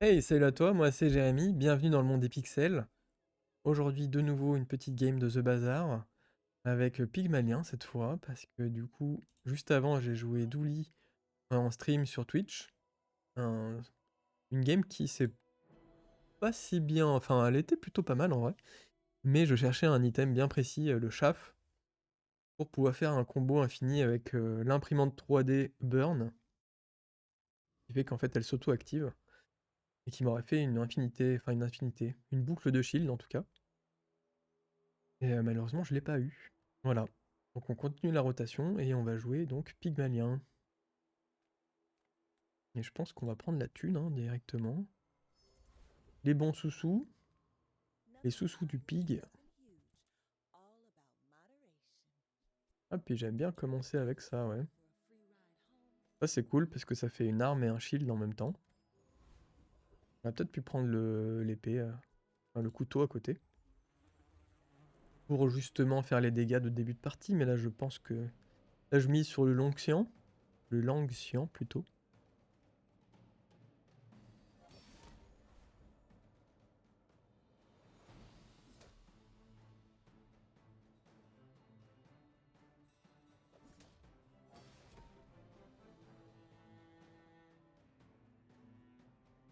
Hey, salut à toi, moi c'est Jérémy, bienvenue dans le monde des pixels. Aujourd'hui de nouveau une petite game de The Bazaar avec Pygmalien cette fois parce que du coup juste avant j'ai joué Dooley en stream sur Twitch. Un- une game qui s'est pas si bien, enfin elle était plutôt pas mal en vrai, mais je cherchais un item bien précis, le chaff, pour pouvoir faire un combo infini avec l'imprimante 3D Burn, qui fait qu'en fait elle s'auto-active et qui m'aurait fait une boucle de shield en tout cas. Et malheureusement, je l'ai pas eu. Voilà. Donc on continue la rotation et on va jouer donc Pygmalien. Et je pense qu'on va prendre la thune hein, directement. Les bons sous-sous, les sous-sous du pig. Ah puis j'aime bien commencer avec ça, ouais. Ça c'est cool parce que ça fait une arme et un shield en même temps. On va peut-être pu prendre l'épée, enfin le couteau à côté. Pour justement faire les dégâts de début de partie, mais là je pense que... Là je mise sur le Longxian. Le Langxian plutôt.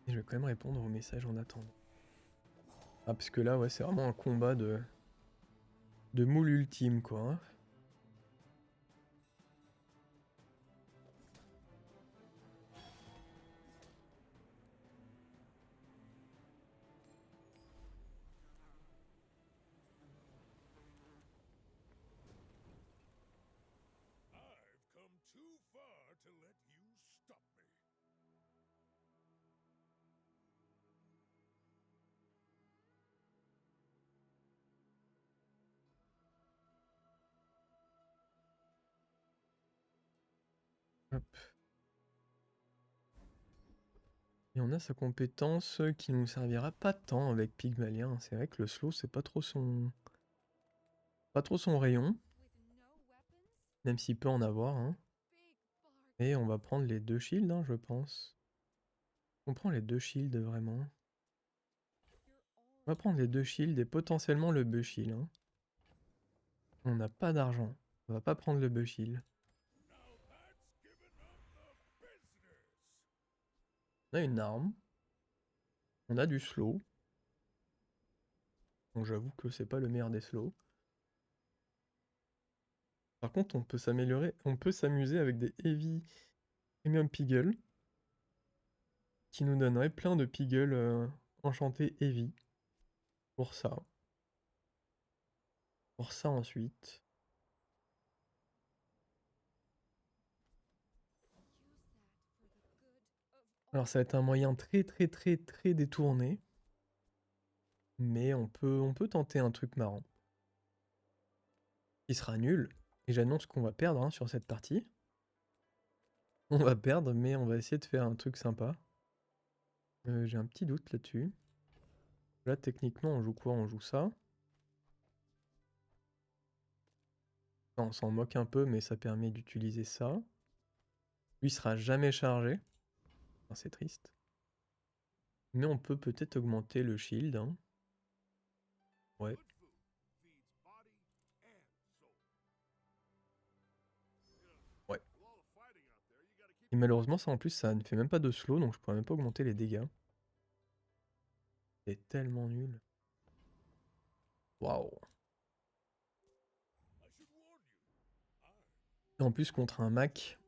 Et je vais quand même répondre aux messages en attendant. Ah parce que là ouais c'est vraiment un combat de moule ultime quoi. Hein. Hop. Et on a sa compétence qui nous servira pas tant avec Pygmalien. C'est vrai que le slow c'est pas trop son rayon, même s'il peut en avoir. Hein. Et on va prendre les deux shields, hein, je pense. On prend les deux shields vraiment. On va prendre les deux shields et potentiellement le bushil. Hein. On n'a pas d'argent. On va pas prendre le bushil. On a une arme. On a du slow. Bon, j'avoue que c'est pas le meilleur des slows. Par contre, on peut s'améliorer, on peut s'amuser avec des heavy premium piggle qui nous donnerait plein de piggle enchantés heavy. Pour ça. Pour ça ensuite. Alors ça va être un moyen très très très très détourné. Mais on peut tenter un truc marrant. Qui sera nul. Et j'annonce qu'on va perdre hein, sur cette partie. On va perdre, mais on va essayer de faire un truc sympa. J'ai un petit doute là-dessus. Là, techniquement, on joue quoi? On joue ça. On s'en moque un peu, mais ça permet d'utiliser ça. Lui sera jamais chargé. Enfin, c'est triste. Mais on peut peut-être augmenter le shield. Hein. Ouais. Ouais. Et malheureusement, ça en plus, ça ne fait même pas de slow, donc je pourrais même pas augmenter les dégâts. C'est tellement nul. Waouh. Et en plus, contre un Mac,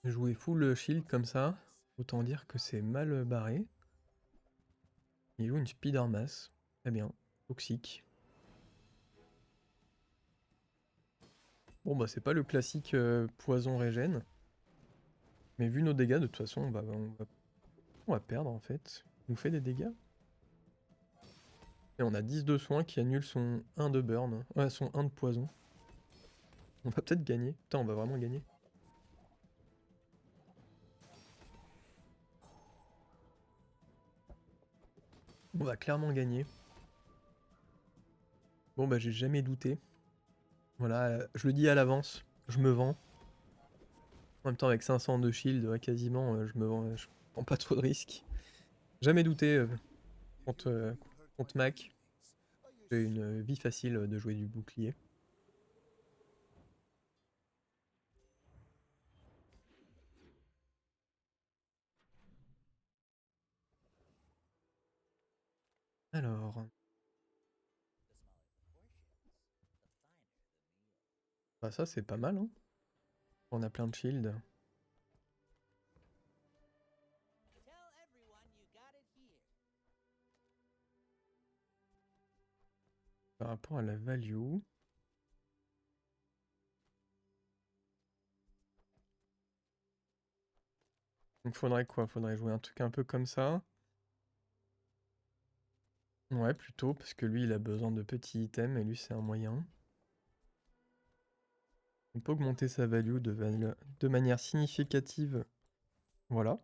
jouer full shield comme ça, autant dire que c'est mal barré. Il joue une speed armas. Très bien. Toxique. Bon bah c'est pas le classique poison régène. Mais vu nos dégâts, de toute façon, on va perdre en fait. Il nous fait des dégâts. Et on a 10 de soins qui annule son 1 de burn. Ouais, son 1 de poison. On va peut-être gagner. Putain, on va vraiment gagner. On va clairement gagner. Bon bah j'ai jamais douté. Voilà, je le dis à l'avance. Je me vends. En même temps avec 500 de shield, ouais, quasiment, je me vends. Je prends pas trop de risques. Jamais douté contre Mac. J'ai une vie facile de jouer du bouclier. Alors, bah ça c'est pas mal, hein. On a plein de shields. Par rapport à la value. Donc faudrait quoi? Faudrait jouer un truc un peu comme ça. Ouais, plutôt, parce que lui il a besoin de petits items et lui c'est un moyen. On peut augmenter sa value de manière significative. Voilà.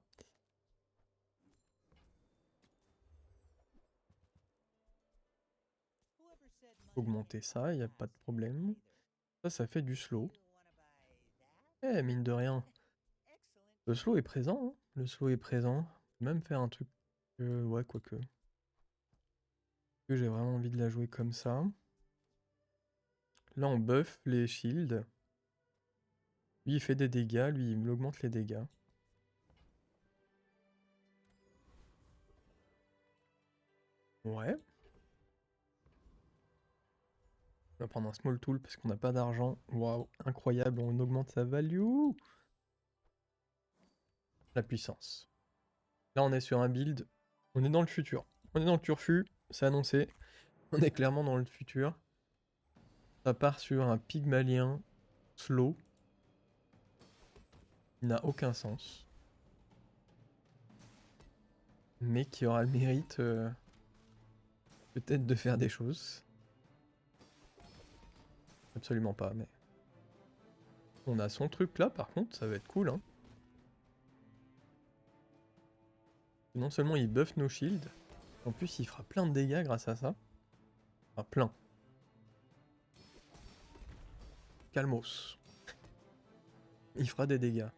Augmenter ça, il n'y a pas de problème. Ça fait du slow. Eh, mine de rien. Le slow est présent, hein. Le slow est présent. On peut même faire un truc... ouais, quoique. Que j'ai vraiment envie de la jouer comme ça. Là, on buff les shields. Lui, il fait des dégâts. Lui, il augmente les dégâts. Ouais. On va prendre un small tool parce qu'on n'a pas d'argent. Waouh, incroyable, on augmente sa value. La puissance. Là, on est sur un build. On est dans le futur. On est dans le turfu, c'est annoncé. On est clairement dans le futur. Ça part sur un pygmalien slow. Il n'a aucun sens. Mais qui aura le mérite peut-être de faire des choses. Absolument pas, mais... On a son truc là, par contre, ça va être cool, hein. Non seulement il buff nos shields, en plus il fera plein de dégâts grâce à ça. Enfin, plein. Calmos. Il fera des dégâts.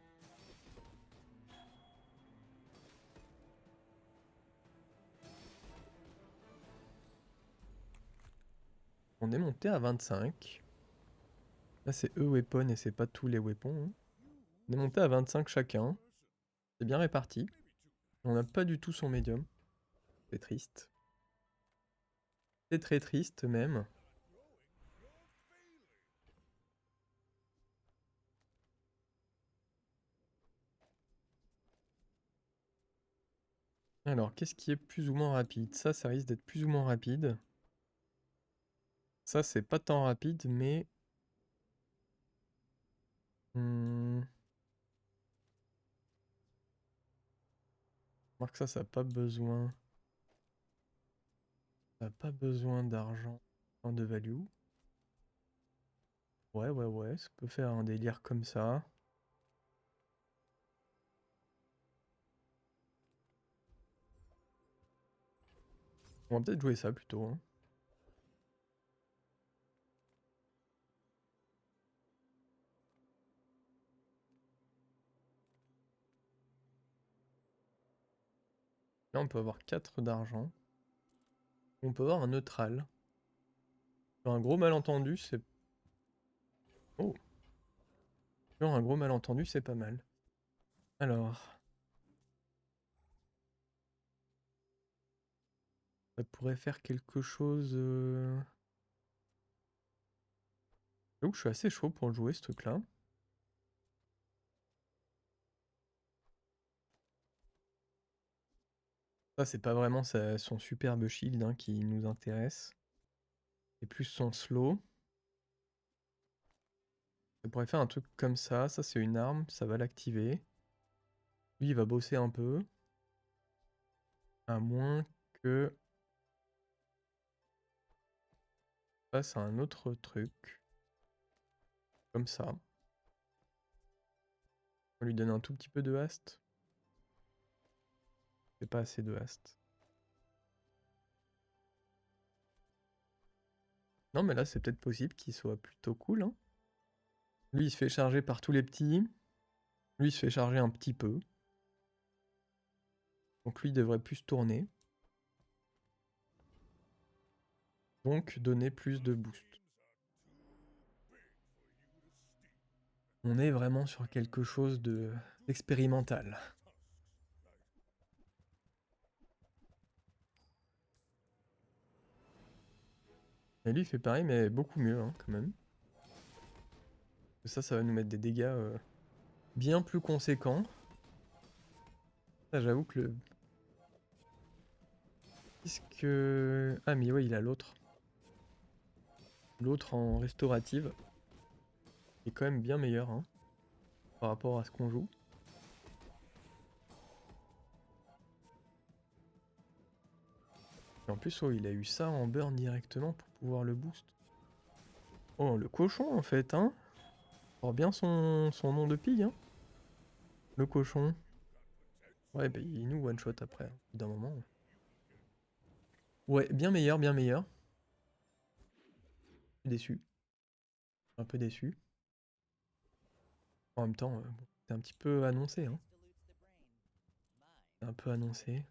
On est monté à 25. Là c'est E-weapon et c'est pas tous les weapons, hein. On est monté à 25 chacun. C'est bien réparti. On n'a pas du tout son médium. C'est triste. C'est très triste même. Alors, qu'est-ce qui est plus ou moins rapide? Ça risque d'être plus ou moins rapide. Ça, c'est pas tant rapide, mais... Remarque ça n'a pas besoin... Ça n'a pas besoin d'argent, de value. Ouais, ça peut faire un délire comme ça. On va peut-être jouer ça plutôt, hein. Là, on peut avoir 4 d'argent. On peut avoir un neutral. Un gros malentendu, c'est... Oh! Genre, un gros malentendu, c'est pas mal. Alors... Ça pourrait faire quelque chose... J'avoue que je suis assez chaud pour le jouer, ce truc-là. Ça, c'est pas vraiment son superbe shield hein, qui nous intéresse. C'est plus son slow. Ça pourrait faire un truc comme ça. Ça, c'est une arme. Ça va l'activer. Lui, il va bosser un peu. À moins que... Passe à un autre truc. Comme ça. On lui donne un tout petit peu de haste. C'est pas assez de haste. Non, mais là, c'est peut-être possible qu'il soit plutôt cool. Hein. Lui, il se fait charger par tous les petits. Lui, il se fait charger un petit peu. Donc lui devrait plus tourner. Donc donner plus de boost. On est vraiment sur quelque chose d'expérimental. Et lui il fait pareil mais beaucoup mieux hein, quand même. Ça va nous mettre des dégâts bien plus conséquents. Ça j'avoue que le... Puisque... Ah mais ouais il a l'autre. L'autre en restaurative. Est quand même bien meilleur hein, par rapport à ce qu'on joue. Et en plus, oh, il a eu ça en burn directement pour pouvoir le boost. Oh, le cochon en fait, hein. Porte bien son nom de pig, hein. Le cochon. Ouais, bah il nous one-shot après, hein, d'un moment. Ouais, bien meilleur, bien meilleur. Déçu. Un peu déçu. En même temps, bon, c'est un petit peu annoncé, hein. C'est un peu annoncé.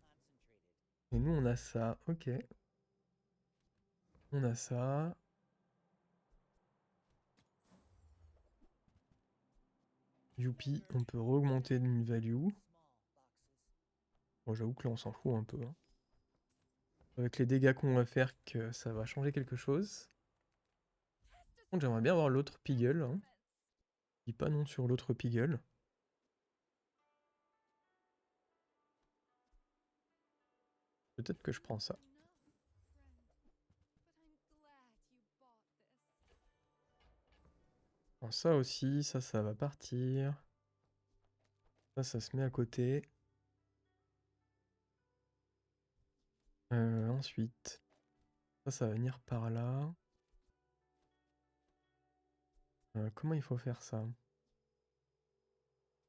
Et nous, on a ça, ok. On a ça. Youpi, on peut augmenter d'une value. Bon, j'avoue que là, on s'en fout un peu, hein. Avec les dégâts qu'on va faire, que ça va changer quelque chose. Par contre, j'aimerais bien avoir l'autre Piggle. Hein. Je dis pas non sur l'autre Piggle. Peut-être que je prends ça. Je prends ça aussi, ça va partir. Ça se met à côté. Ensuite, ça va venir par là. Comment il faut faire ça?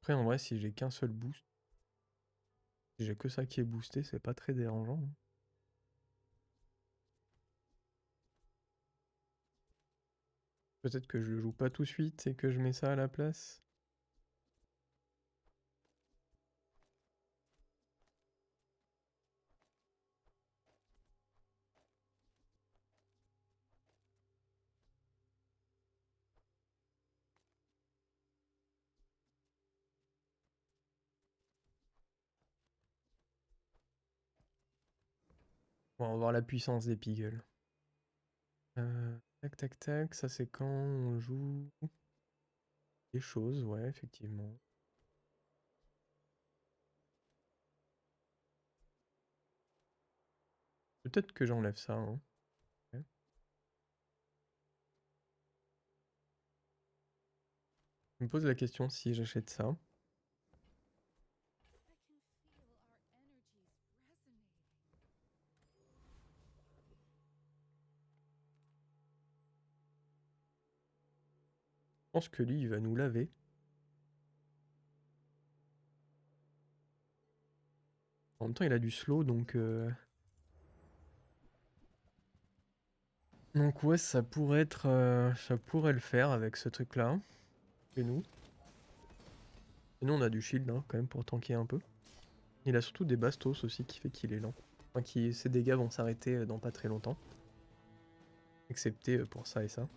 Après, en vrai, si j'ai qu'un seul boost, si j'ai que ça qui est boosté, c'est pas très dérangeant. Hein. Peut-être que je le joue pas tout de suite et que je mets ça à la place. Bon, on va voir la puissance des Piggles. Tac tac tac, ça c'est quand on joue des choses, ouais, effectivement. Peut-être que j'enlève ça. Hein. Ouais. Je me pose la question si j'achète ça. Je pense que lui, il va nous laver. En même temps, il a du slow, donc... Donc ouais, ça pourrait être... ça pourrait le faire avec ce truc-là. Et nous. Et nous, on a du shield, hein, quand même, pour tanker un peu. Il a surtout des bastos aussi, qui fait qu'il est lent. Enfin, ses dégâts vont s'arrêter dans pas très longtemps. Excepté pour ça et ça.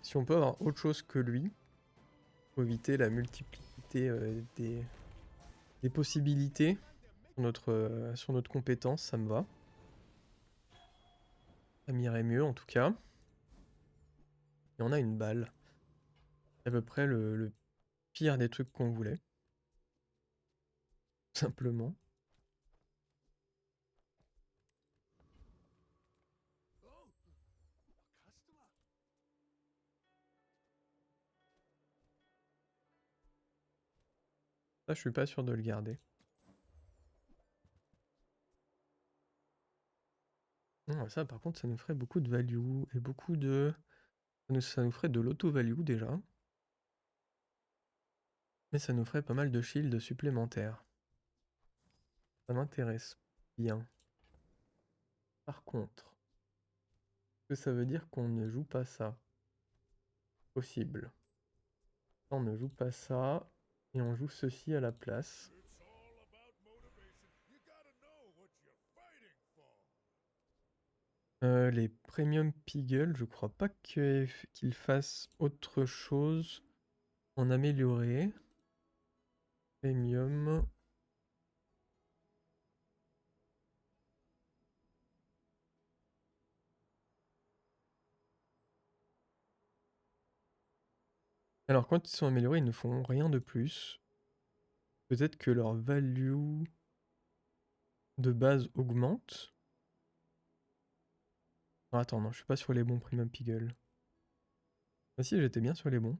Si on peut avoir autre chose que lui, pour éviter la multiplicité des possibilités sur notre compétence, ça me va. Ça m'irait mieux en tout cas. Et on a une balle. C'est à peu près le pire des trucs qu'on voulait. Simplement. Ça, je suis pas sûr de le garder. Non, ça, par contre, ça nous ferait beaucoup de value et beaucoup de... Ça nous ferait de l'auto-value déjà. Mais ça nous ferait pas mal de shield supplémentaires. Ça m'intéresse bien. Par contre... que ça veut dire qu'on ne joue pas ça? Possible. On ne joue pas ça, et on joue ceci à la place. Les Premium Piggle, je crois pas qu'ils fassent autre chose en amélioré. Premium. Alors quand ils sont améliorés, ils ne font rien de plus. Peut-être que leur value de base augmente. Ah, attends, non, je suis pas sur les bons Premium Piggle. Ah si, j'étais bien sur les bons.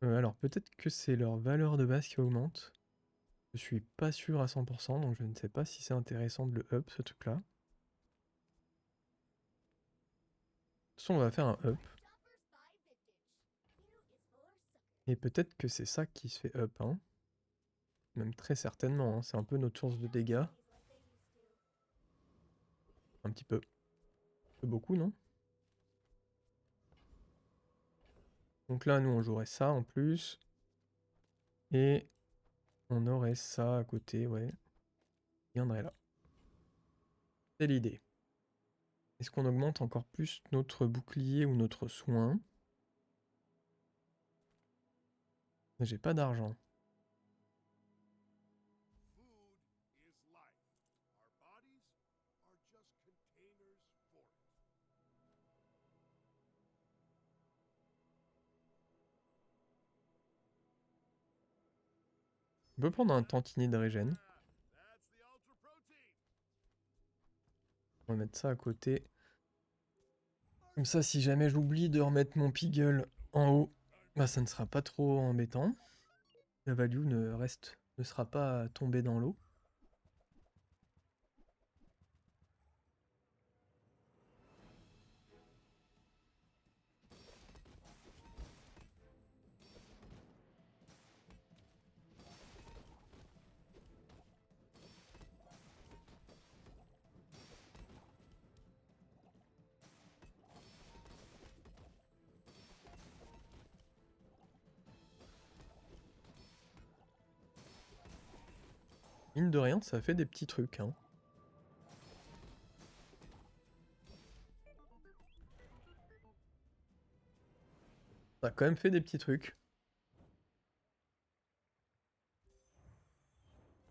Alors peut-être que c'est leur valeur de base qui augmente. Je suis pas sûr à 100%, donc je ne sais pas si c'est intéressant de le up ce truc-là. De toute façon, on va faire un up. Et peut-être que c'est ça qui se fait up, hein. Même très certainement, hein. C'est un peu notre source de dégâts. Un petit peu. Un peu beaucoup, non? Donc là, nous, on jouerait ça en plus. Et on aurait ça à côté, ouais. Il viendrait là. C'est l'idée. Est-ce qu'on augmente encore plus notre bouclier ou notre soin? J'ai pas d'argent. On peut prendre un tantinet de régène. On va mettre ça à côté. Comme ça, si jamais j'oublie de remettre mon Piggle en haut, bah ça ne sera pas trop embêtant. La value ne sera pas tombée dans l'eau. Mine de rien, ça fait des petits trucs, hein. Ça a quand même fait des petits trucs.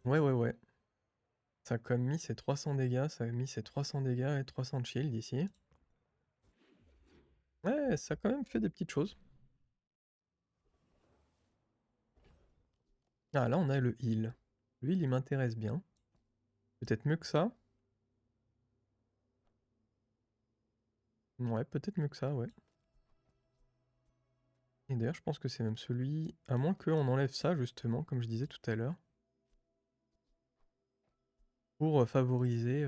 Ouais, ouais, ouais. Ça a quand même mis ses 300 dégâts, ça a mis ses 300 dégâts et 300 de shield ici. Ouais, ça a quand même fait des petites choses. Ah, là, on a le heal. Le heal, il m'intéresse bien. Peut-être mieux que ça. Ouais, peut-être mieux que ça, ouais. Et d'ailleurs, je pense que c'est même celui... À moins qu'on enlève ça, justement, comme je disais tout à l'heure. Pour favoriser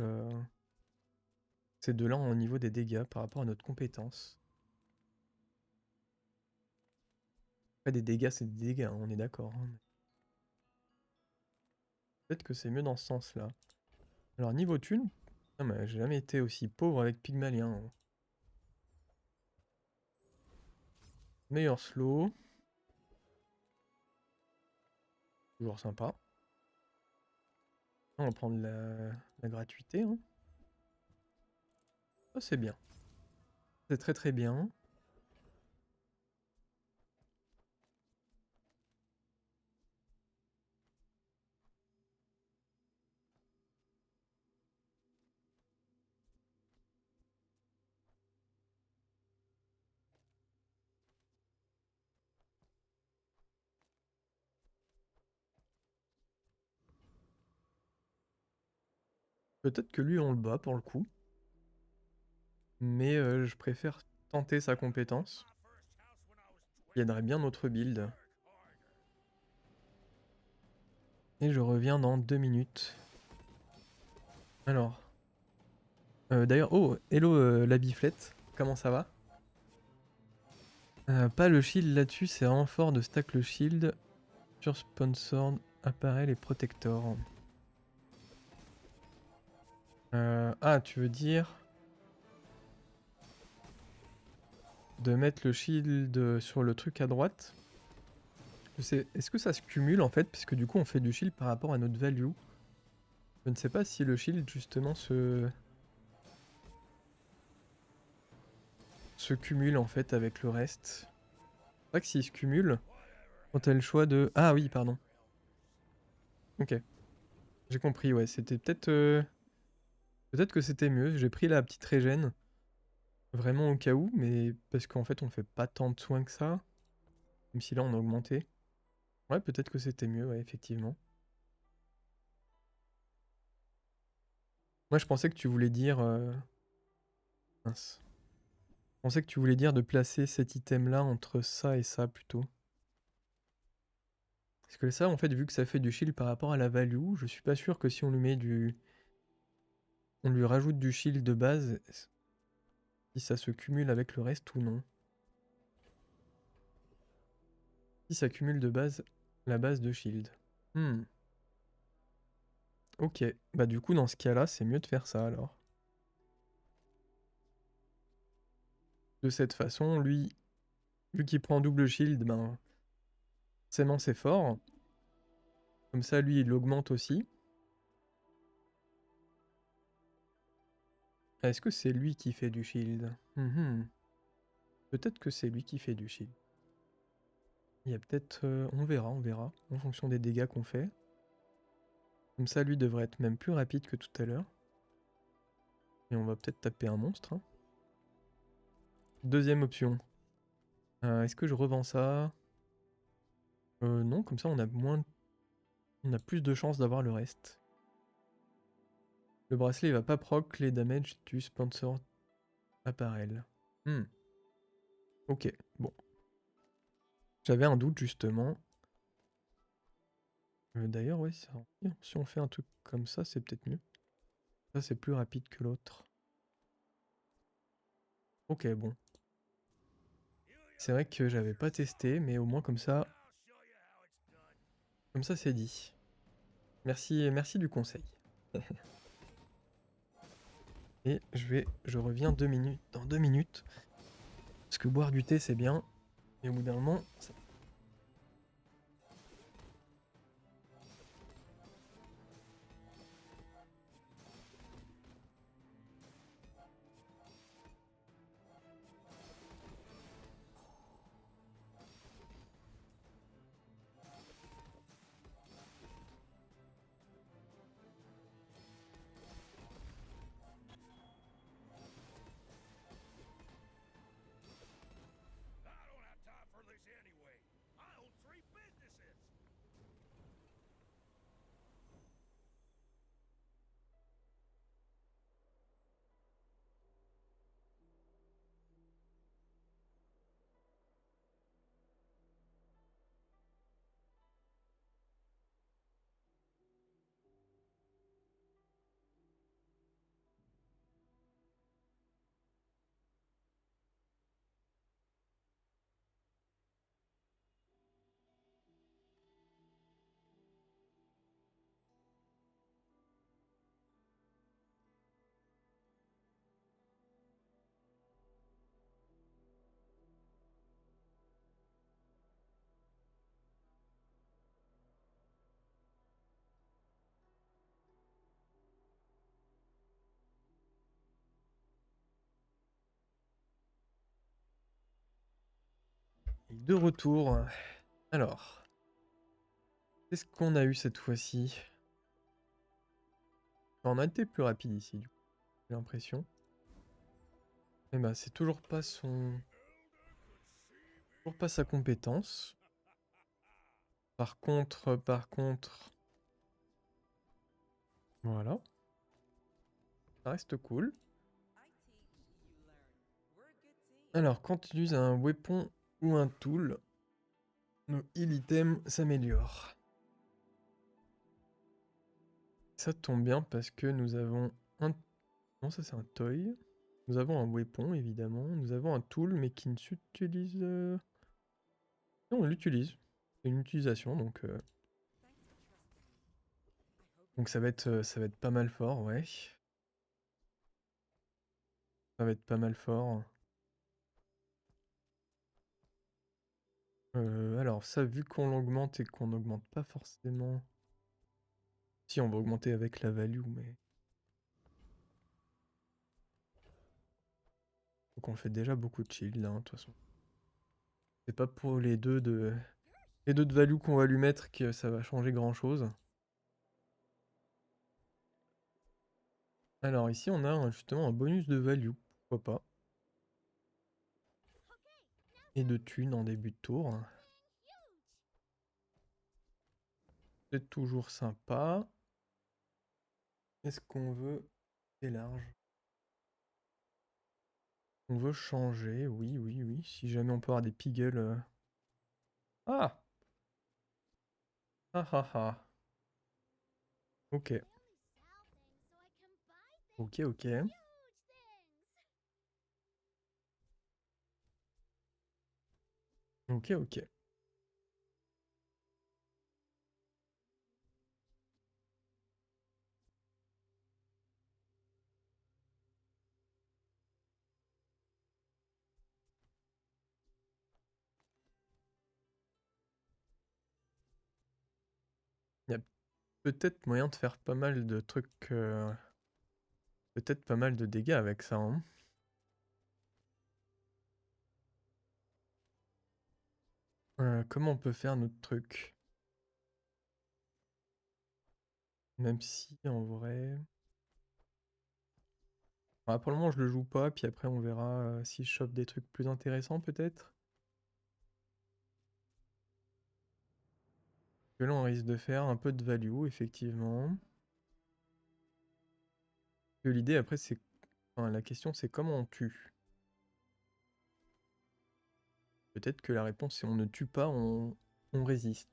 ces deux-là au niveau des dégâts par rapport à notre compétence. Après, des dégâts, c'est des dégâts, hein, on est d'accord, hein. Peut-être que c'est mieux dans ce sens-là. Alors, niveau thune, j'ai jamais été aussi pauvre avec Pygmalien, hein. Meilleur slow. Toujours sympa. On va prendre la gratuité, hein. Ça, c'est bien. C'est très très bien. Peut-être que lui, on le bat pour le coup. Mais je préfère tenter sa compétence. Il aiderait bien notre build. Et je reviens dans 2 minutes. Alors. D'ailleurs, oh, hello la biflette. Comment ça va? Pas le shield là-dessus, c'est vraiment fort de stack le shield sur sponsored, appareil et protector. Ah, tu veux dire... de mettre le shield sur le truc à droite. Est-ce que ça se cumule en fait, puisque du coup on fait du shield par rapport à notre value. Je ne sais pas si le shield justement se cumule en fait avec le reste. C'est vrai que s'il se cumule, quand t'as le choix de... Ah oui, pardon. Ok. J'ai compris, ouais. C'était peut-être... Peut-être que c'était mieux. J'ai pris la petite régène. Vraiment au cas où, mais parce qu'en fait on fait pas tant de soins que ça. Même si là on a augmenté. Ouais, peut-être que c'était mieux, ouais, effectivement. Moi je pensais que tu voulais dire... Mince. Je pensais que tu voulais dire de placer cet item-là entre ça et ça plutôt. Parce que ça, en fait, vu que ça fait du shield par rapport à la value, je suis pas sûr que si on lui met du... On lui rajoute du shield de base, si ça se cumule avec le reste ou non. Si ça cumule de base, la base de shield. Hmm. Ok, bah du coup dans ce cas-là, c'est mieux de faire ça alors. De cette façon, lui, vu qu'il prend double shield, ben forcément c'est fort. Comme ça, lui, il augmente aussi. Est-ce que c'est lui qui fait du shield? Mhm. Peut-être que c'est lui qui fait du shield. Il y a peut-être... on verra, en fonction des dégâts qu'on fait. Comme ça, lui devrait être même plus rapide que tout à l'heure. Et on va peut-être taper un monstre. Hein. Deuxième option. Est-ce que je revends ça? Non, comme ça on a moins... On a plus de chances d'avoir le reste. Le bracelet il va pas proc les damages du sponsor apparel. Hmm. Ok, bon. J'avais un doute justement. D'ailleurs, ouais, si on fait un truc comme ça, c'est peut-être mieux. Ça, c'est plus rapide que l'autre. Ok, bon. C'est vrai que j'avais pas testé, mais au moins comme ça... Comme ça, c'est dit. Merci, merci du conseil. Et je reviens 2 minutes, dans 2 minutes. Parce que boire du thé, c'est bien. Et au bout d'un moment, ça... Et de retour. Alors, qu'est-ce qu'on a eu cette fois-ci? On a été plus rapide ici, du coup, j'ai l'impression. Et bah, c'est toujours pas son... Toujours pas sa compétence. Par contre... Voilà. Ça reste cool. Alors, quand tu utilises un weapon ou un tool, nos heal items s'améliorent. Ça tombe bien parce que nous avons un... Non, ça c'est un toy. Nous avons un weapon, évidemment. Nous avons un tool, mais qui ne s'utilise... Non, on l'utilise. C'est une utilisation, donc... Donc ça va être pas mal fort, ouais. Ça va être pas mal fort. Alors ça, vu qu'on l'augmente et qu'on n'augmente pas forcément... Si, on va augmenter avec la value, mais... Donc on fait déjà beaucoup de shield, hein, de toute façon. C'est pas pour les deux de value qu'on va lui mettre que ça va changer grand-chose. Alors ici, on a justement un bonus de value, pourquoi pas. Et de thunes en début de tour. C'est toujours sympa. Est-ce qu'on veut... C'est large. On veut changer, oui, oui, oui. Si jamais on peut avoir des piggles... Ah! Ah ah ah. Ok. Ok, ok. Ok, ok. Il y a peut-être moyen de faire pas mal de trucs... Peut-être pas mal de dégâts avec ça, hein. Comment on peut faire notre truc? Même si, en vrai... Ah, pour le moment, je le joue pas, puis après, on verra si je chope des trucs plus intéressants, peut-être. Que là, on risque de faire un peu de value, effectivement. Que l'idée, après, c'est... Enfin, la question, c'est comment on tue. Peut-être que la réponse, c'est on ne tue pas, on résiste.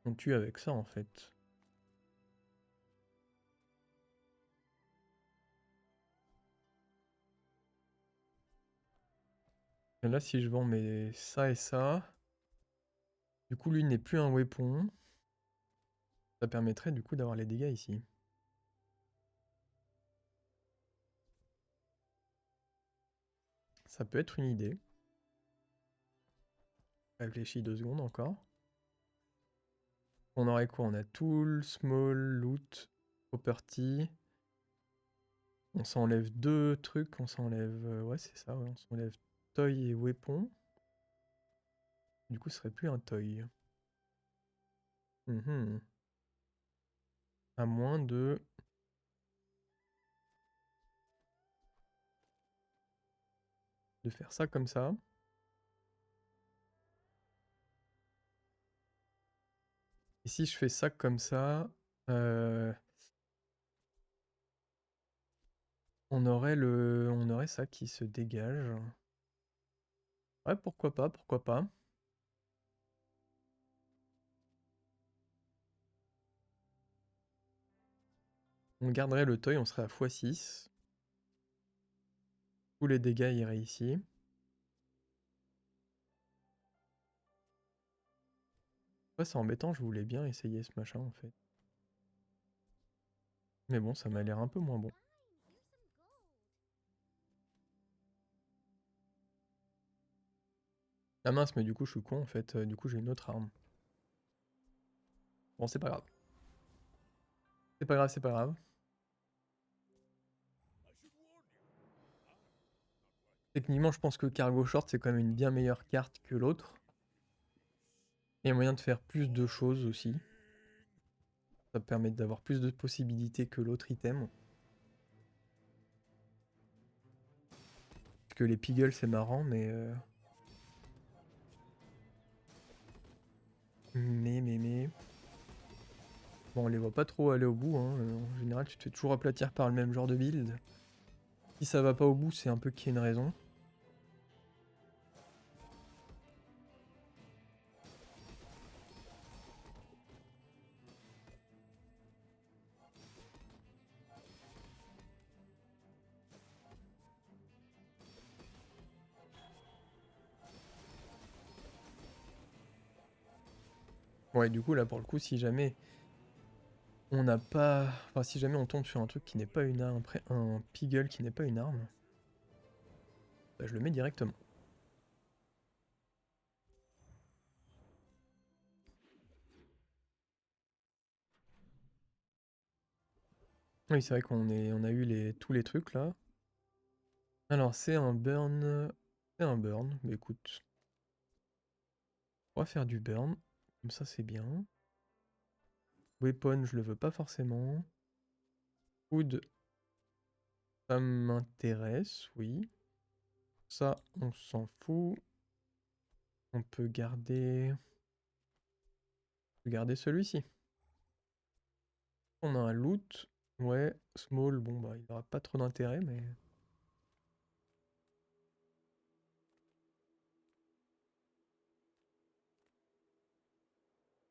On tue avec ça, en fait. Et là, si je vends mes ça et ça... Du coup, lui n'est plus un weapon. Ça permettrait, du coup, d'avoir les dégâts ici. Ça peut être une idée. Réfléchis 2 secondes encore. On aurait quoi? On a tool, small, loot, property. On s'enlève 2 trucs. On s'enlève... ouais, c'est ça. Ouais, on s'enlève toy et weapon. Du coup, ce serait plus un toy. Mhm. À moins de... faire ça comme ça. Et si je fais ça comme ça... on aurait ça qui se dégage. Ouais, pourquoi pas, pourquoi pas. On garderait le toy, on serait à x6. Tous les dégâts iraient ici. Ouais, c'est embêtant, je voulais bien essayer ce machin en fait. Mais bon, ça m'a l'air un peu moins bon. Ah mince, mais du coup, je suis con en fait. Du coup, j'ai une autre arme. Bon, c'est pas grave. C'est pas grave, c'est pas grave. Techniquement, je pense que Cargo Short, c'est quand même une bien meilleure carte que l'autre. Il y a moyen de faire plus de choses aussi. Ça permet d'avoir plus de possibilités que l'autre item. Parce que les piggles, c'est marrant, mais... Mais... Bon, on les voit pas trop aller au bout, hein. En général, tu te fais toujours aplatir par le même genre de build. Si ça va pas au bout, c'est un peu qu'il y a une raison. Ouais, du coup, là, pour le coup, si jamais on n'a pas... Enfin, si jamais on tombe sur un truc qui n'est pas une arme, un piggle qui n'est pas une arme, bah, je le mets directement. Oui, c'est vrai on a eu tous les trucs là. Alors, c'est un burn. C'est un burn. Mais écoute, on va faire du burn. Comme ça, c'est bien. Weapon, je le veux pas forcément. Food, ça m'intéresse, oui. Ça, on s'en fout. On peut garder celui-ci. On a un loot. Ouais, small, bon bah il n'aura pas trop d'intérêt, mais.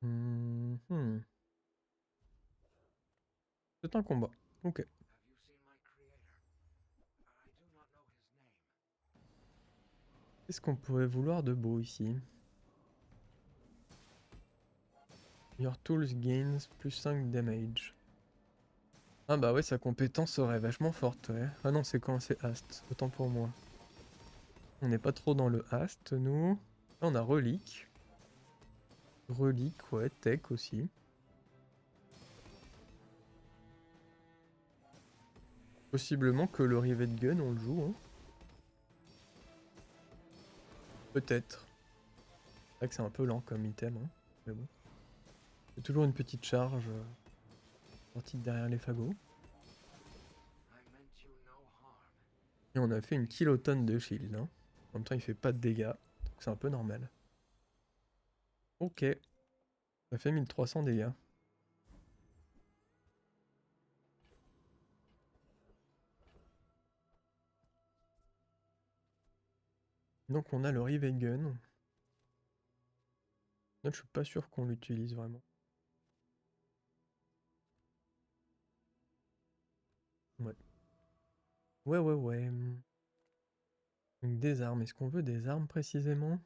Mhm. C'est un combat. Ok. Qu'est-ce qu'on pourrait vouloir de beau ici? Your tools gains plus 5 damage. Ah bah ouais, sa compétence serait vachement forte, ouais. Ah non, c'est quand c'est Ast, autant pour moi. On n'est pas trop dans le Ast, nous. Là, on a Relique. Relique, ouais, Tech aussi. Possiblement que le Rivet Gun, on le joue, hein. Peut-être. C'est vrai que c'est un peu lent comme item, hein. Mais bon. C'est toujours une petite charge sortie de derrière les fagots. Et on a fait une kilotonne de shield, hein. En même temps, il fait pas de dégâts, donc c'est un peu normal. Ok. Ça fait 1300 dégâts. Donc on a le Rivet Gun. Là, je suis pas sûr qu'on l'utilise vraiment. Ouais. Ouais. Donc des armes. Est-ce qu'on veut des armes précisément?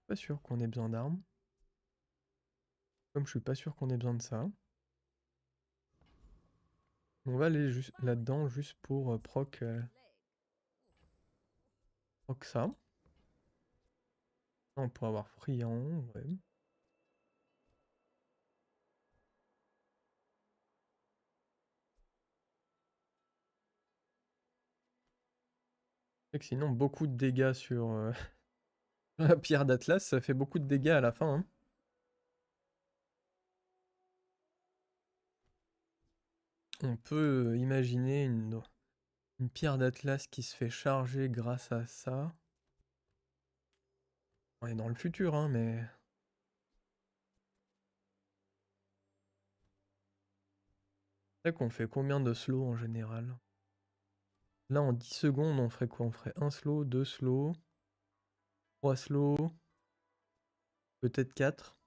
Pas sûr qu'on ait besoin d'armes. Comme je suis pas sûr qu'on ait besoin de ça. On va aller juste là-dedans juste pour proc ça. On pourrait avoir friand, ouais. Et que sinon, beaucoup de dégâts sur la pierre d'Atlas, ça fait beaucoup de dégâts à la fin, hein. On peut imaginer une pierre d'Atlas qui se fait charger grâce à ça. On est dans le futur, hein, mais... C'est vrai qu'on fait combien de slow en général? Là, en 10 secondes, on ferait quoi? On ferait un slow, 2 slow, 3 slow, peut-être 4.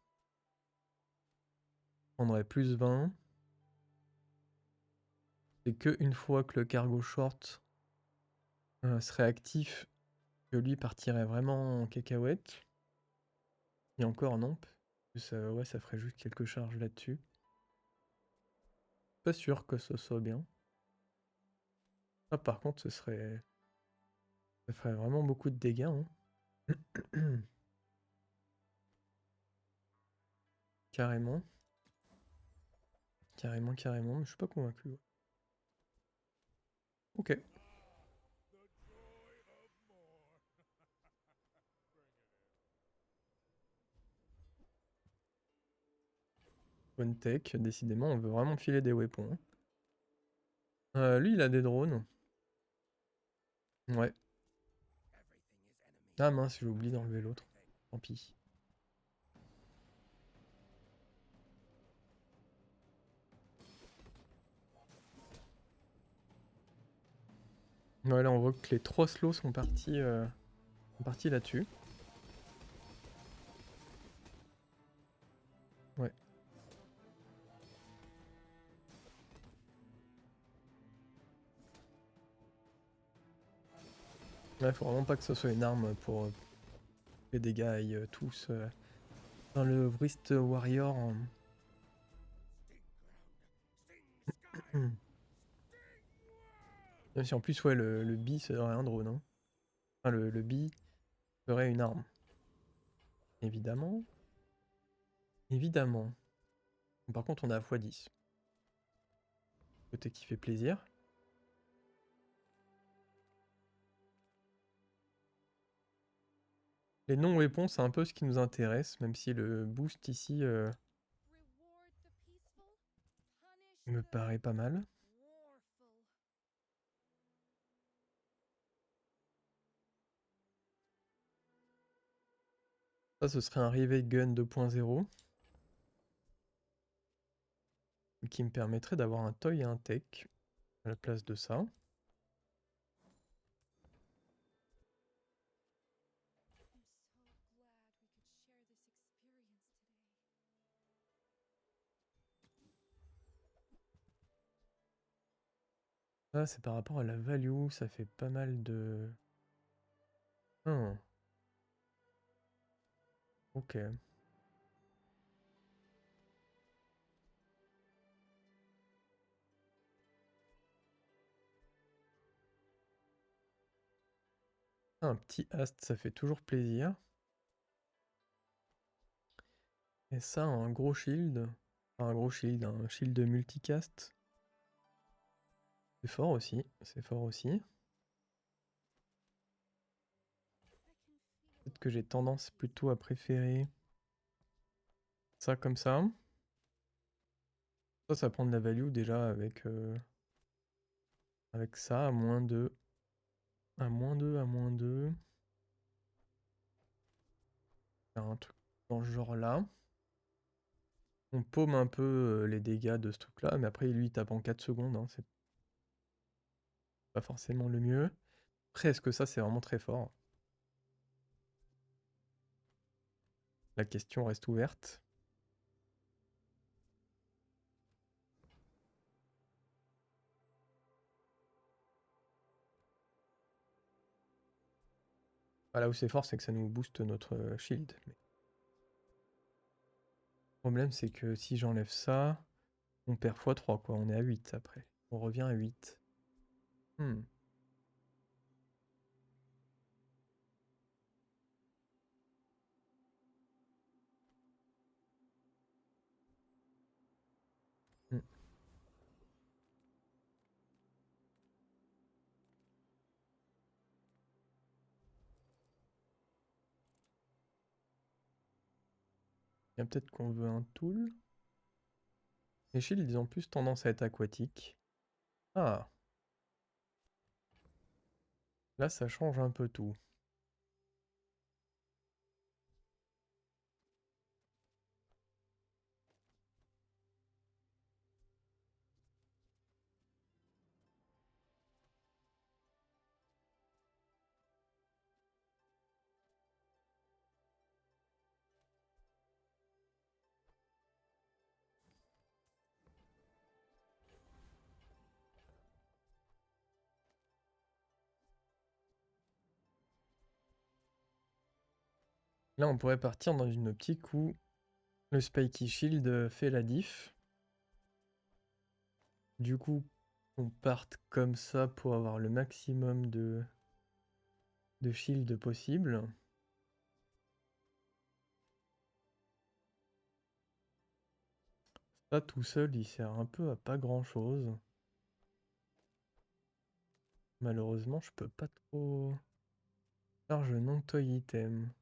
On prendrait plus 20. C'est que une fois que le cargo short serait actif, que lui partirait vraiment en cacahuète. Et encore non. Ouais, ça ferait juste quelques charges là-dessus. Pas sûr que ce soit bien. Ah, par contre, ça ferait vraiment beaucoup de dégâts, hein. Carrément. Carrément, mais je suis pas convaincu, ouais. Ok. Bonne tech, décidément, on veut vraiment filer des weapons, hein. Lui, il a des drones. Ouais. Ah mince, j'ai oublié d'enlever l'autre. Tant pis. Ouais, là, on voit que les 3 slows sont partis là-dessus. Ouais. Ouais, faut vraiment pas que ce soit une arme pour que les dégâts aillent tous dans le Wrist Warrior. Même si en plus, ouais, le bi serait un drone, hein. Enfin, le bi serait une arme. Évidemment. Évidemment. Par contre, on a x10. Côté qui fait plaisir. Les non-weapons, c'est un peu ce qui nous intéresse, même si le boost ici me paraît pas mal. Ça, ce serait un Rivet Gun 2.0 qui me permettrait d'avoir un toy et un tech à la place de ça. Ça, c'est par rapport à la value, ça fait pas mal de... Hmm. Ok. Un petit ast, ça fait toujours plaisir. Et ça, un gros shield. Enfin, un gros shield, un shield de multicast. C'est fort aussi, c'est fort aussi. Peut-être que j'ai tendance plutôt à préférer ça comme ça. Ça prend de la value déjà avec ça, à moins 2. À moins 2, à moins 2. Faire un truc dans ce genre-là. On paume un peu les dégâts de ce truc-là, mais après, lui, il tape en 4 secondes. Hein, c'est pas forcément le mieux. Après, est-ce que ça, c'est vraiment très fort? La question reste ouverte. Ah, là où c'est fort, c'est que ça nous booste notre shield. Mais le problème, c'est que si j'enlève ça, on perd x3, quoi. On est à 8 après. On revient à 8. Hmm. Hmm. Il y a peut-être qu'on veut un tool. Les shields, ils ont plus tendance à être aquatiques. Ah, là, ça change un peu tout. Là, on pourrait partir dans une optique où le Spiky Shield fait la diff. Du coup, on parte comme ça pour avoir le maximum de shield possible. Ça, tout seul, il sert un peu à pas grand-chose. Malheureusement, je peux pas trop... Charge non toy item.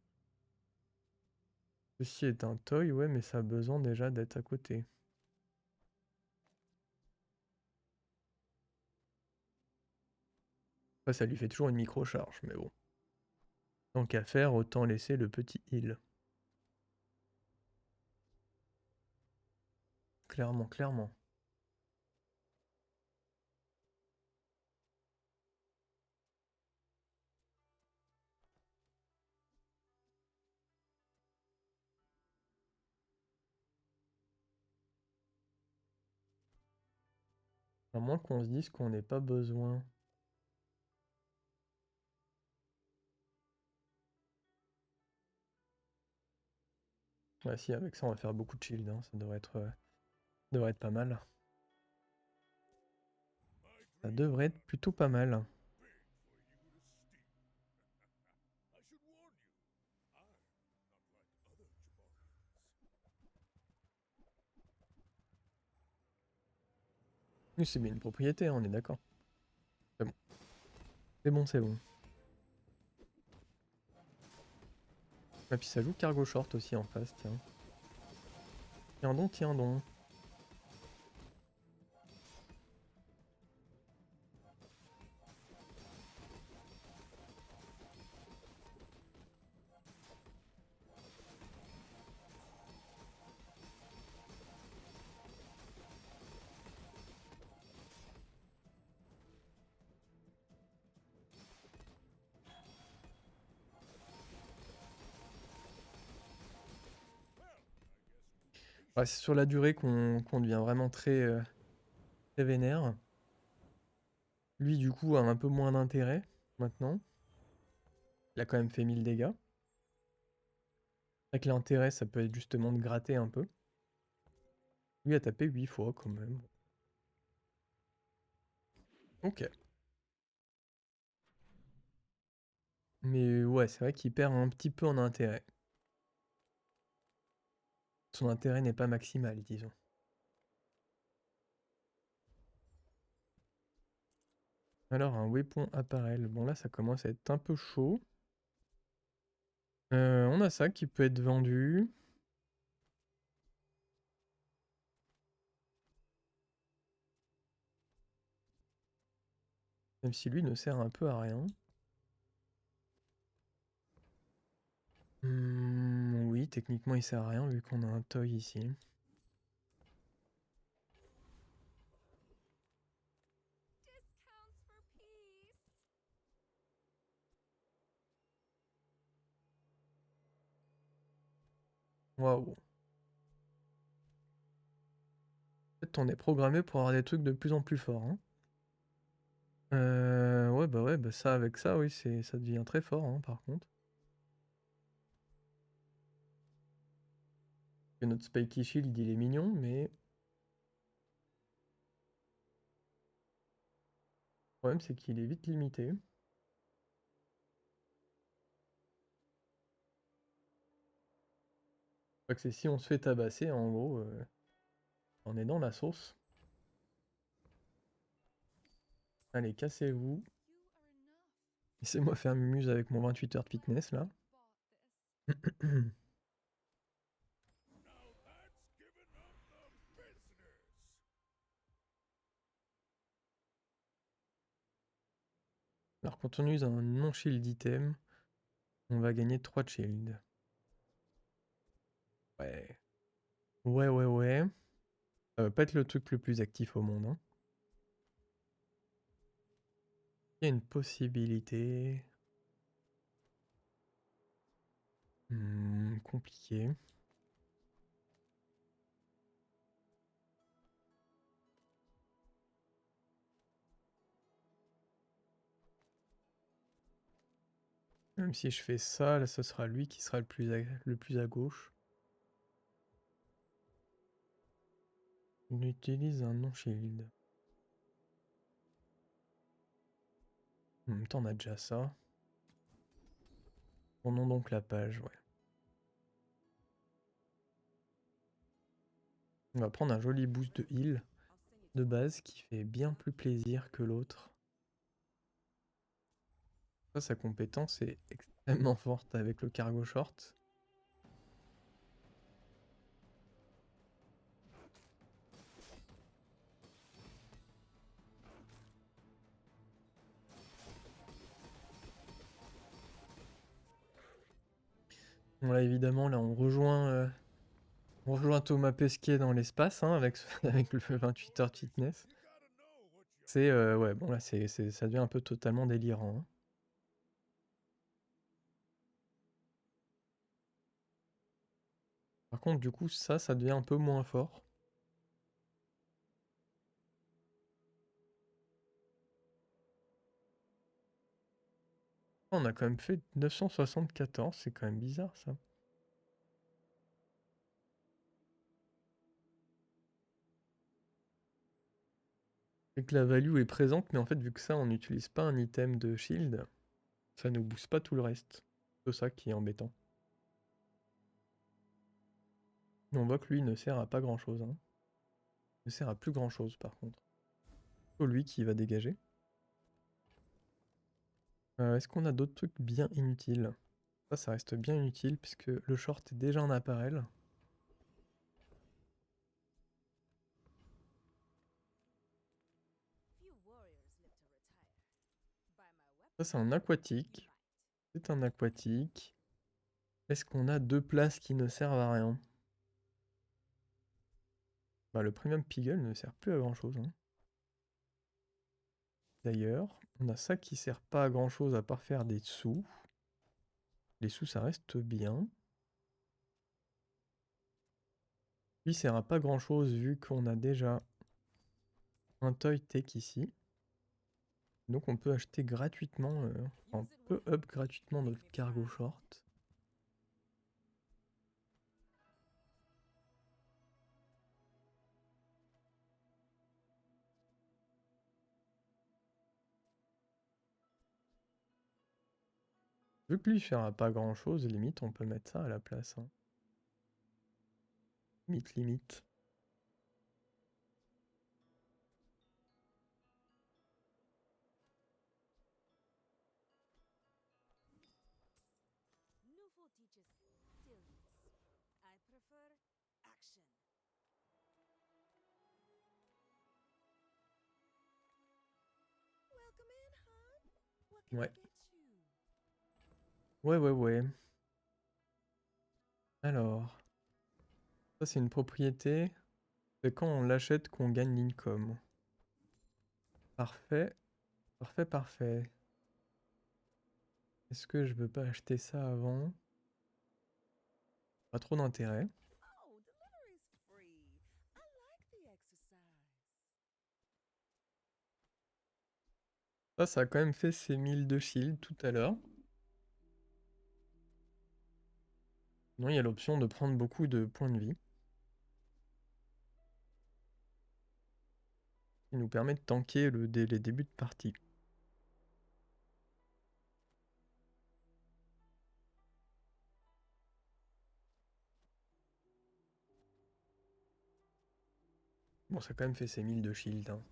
Ceci est un toy, ouais, mais ça a besoin déjà d'être à côté. Après, ça lui fait toujours une micro-charge, mais bon. Tant qu'à faire, autant laisser le petit heal. Clairement, clairement. À moins qu'on se dise qu'on n'ait pas besoin. Ouais, si, avec ça, on va faire beaucoup de shield, hein. Ça devrait être pas mal. Ça devrait être plutôt pas mal. Oui, c'est bien une propriété, hein, on est d'accord. C'est bon. C'est bon, c'est bon. Et puis ça joue Cargo Short aussi en face, tiens. Tiens donc, tiens donc. Ouais, c'est sur la durée qu'on devient vraiment très vénère. Lui, du coup, a un peu moins d'intérêt maintenant. Il a quand même fait 1000 dégâts. Avec l'intérêt, ça peut être justement de gratter un peu. Lui a tapé 8 fois quand même. Ok. Mais ouais, c'est vrai qu'il perd un petit peu en intérêt. Son intérêt n'est pas maximal, disons. Alors, un weapon apparel. Bon, là, ça commence à être un peu chaud. On a ça qui peut être vendu. Même si lui ne sert un peu à rien. Oui, techniquement, il sert à rien vu qu'on a un toy ici. Waouh. En fait, on est programmé pour avoir des trucs de plus en plus forts, hein. Ouais, bah ça, avec ça, oui, ça devient très fort, hein, par contre. Et notre Spiky Shield, il est mignon, mais le problème, c'est qu'il est vite limité. Je crois que c'est si on se fait tabasser, en gros, on est dans la sauce. Allez, cassez-vous. Laissez-moi faire mumuse avec mon 28 heures de fitness, là. Alors, quand on use un non-shield item, on va gagner 3 de shield. Ouais. Ouais. Ça va pas être le truc le plus actif au monde, hein. Il y a une possibilité. Compliqué. Même si je fais ça, là, ce sera lui qui sera le plus à gauche. On utilise un non-shield. En même temps, on a déjà ça. Prenons donc la page, ouais. On va prendre un joli boost de heal de base qui fait bien plus plaisir que l'autre. Ça, sa compétence est extrêmement forte avec le cargo short. Bon là évidemment là on rejoint Thomas Pesquet dans l'espace, hein, avec, avec le 28 heures de fitness. C'est ouais bon là ça devient un peu totalement délirant, hein. Par contre du coup ça devient un peu moins fort. On a quand même fait 974, c'est quand même bizarre ça. C'est que la value est présente, mais en fait vu que ça on n'utilise pas un item de shield, ça ne booste pas tout le reste. C'est ça qui est embêtant. On voit que lui ne sert à pas grand chose, hein. Il ne sert à plus grand chose par contre. Plutôt lui qui va dégager. Est-ce qu'on a d'autres trucs bien inutiles? Ça reste bien inutile puisque le short est déjà en apparel. Ça c'est un aquatique. C'est un aquatique. Est-ce qu'on a deux places qui ne servent à rien? Bah, le premium Piggle ne sert plus à grand chose. Hein. D'ailleurs, on a ça qui sert pas à grand chose à part faire des sous. Les sous ça reste bien. Lui sert à pas grand chose vu qu'on a déjà un Toy Tech ici. Donc on peut acheter gratuitement, on peut up gratuitement notre cargo short. Vu que lui fera pas grand chose, limite on peut mettre ça à la place. Hein. Limite. Ouais. Ouais. Alors, ça c'est une propriété. C'est quand on l'achète qu'on gagne l'income. Parfait. Parfait. Est-ce que je veux pas acheter ça avant? Pas trop d'intérêt. Ça a quand même fait ses 1000 de shield tout à l'heure. Non, il y a l'option de prendre beaucoup de points de vie. Qui nous permet de tanker les débuts de partie. Bon, ça a quand même fait ses 1000 de shield. Hein.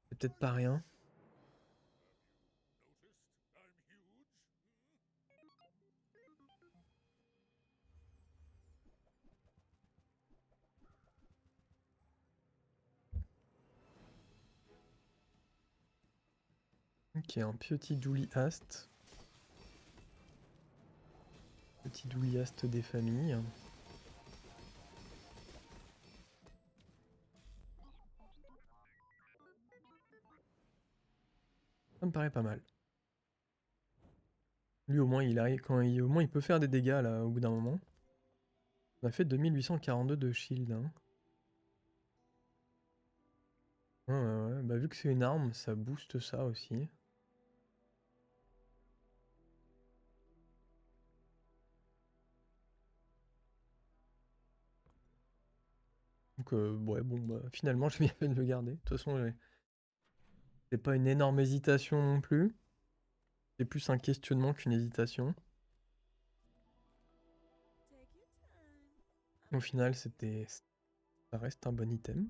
C'est peut-être pas rien. Ok, un petit Douli Ast. Petit Douli Ast des familles. Ça me paraît pas mal. Lui au moins au moins il peut faire des dégâts là au bout d'un moment. On a fait 2842 de shield. Hein. Ouais. Bah vu que c'est une arme, ça booste ça aussi. Donc ouais bon bah finalement j'ai bien fait de le garder. De toute façon c'est pas une énorme hésitation non plus. C'est plus un questionnement qu'une hésitation. Au final ça reste un bon item.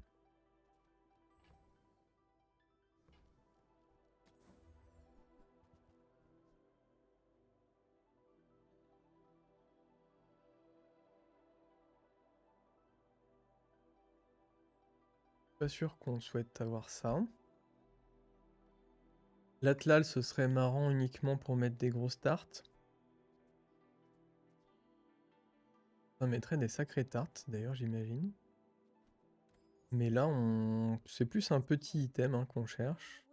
Pas sûr qu'on souhaite avoir ça. L'Atlal ce serait marrant uniquement pour mettre des gros starts. Ça mettrait des sacrées tartes d'ailleurs j'imagine. Mais là c'est plus un petit item hein, qu'on cherche.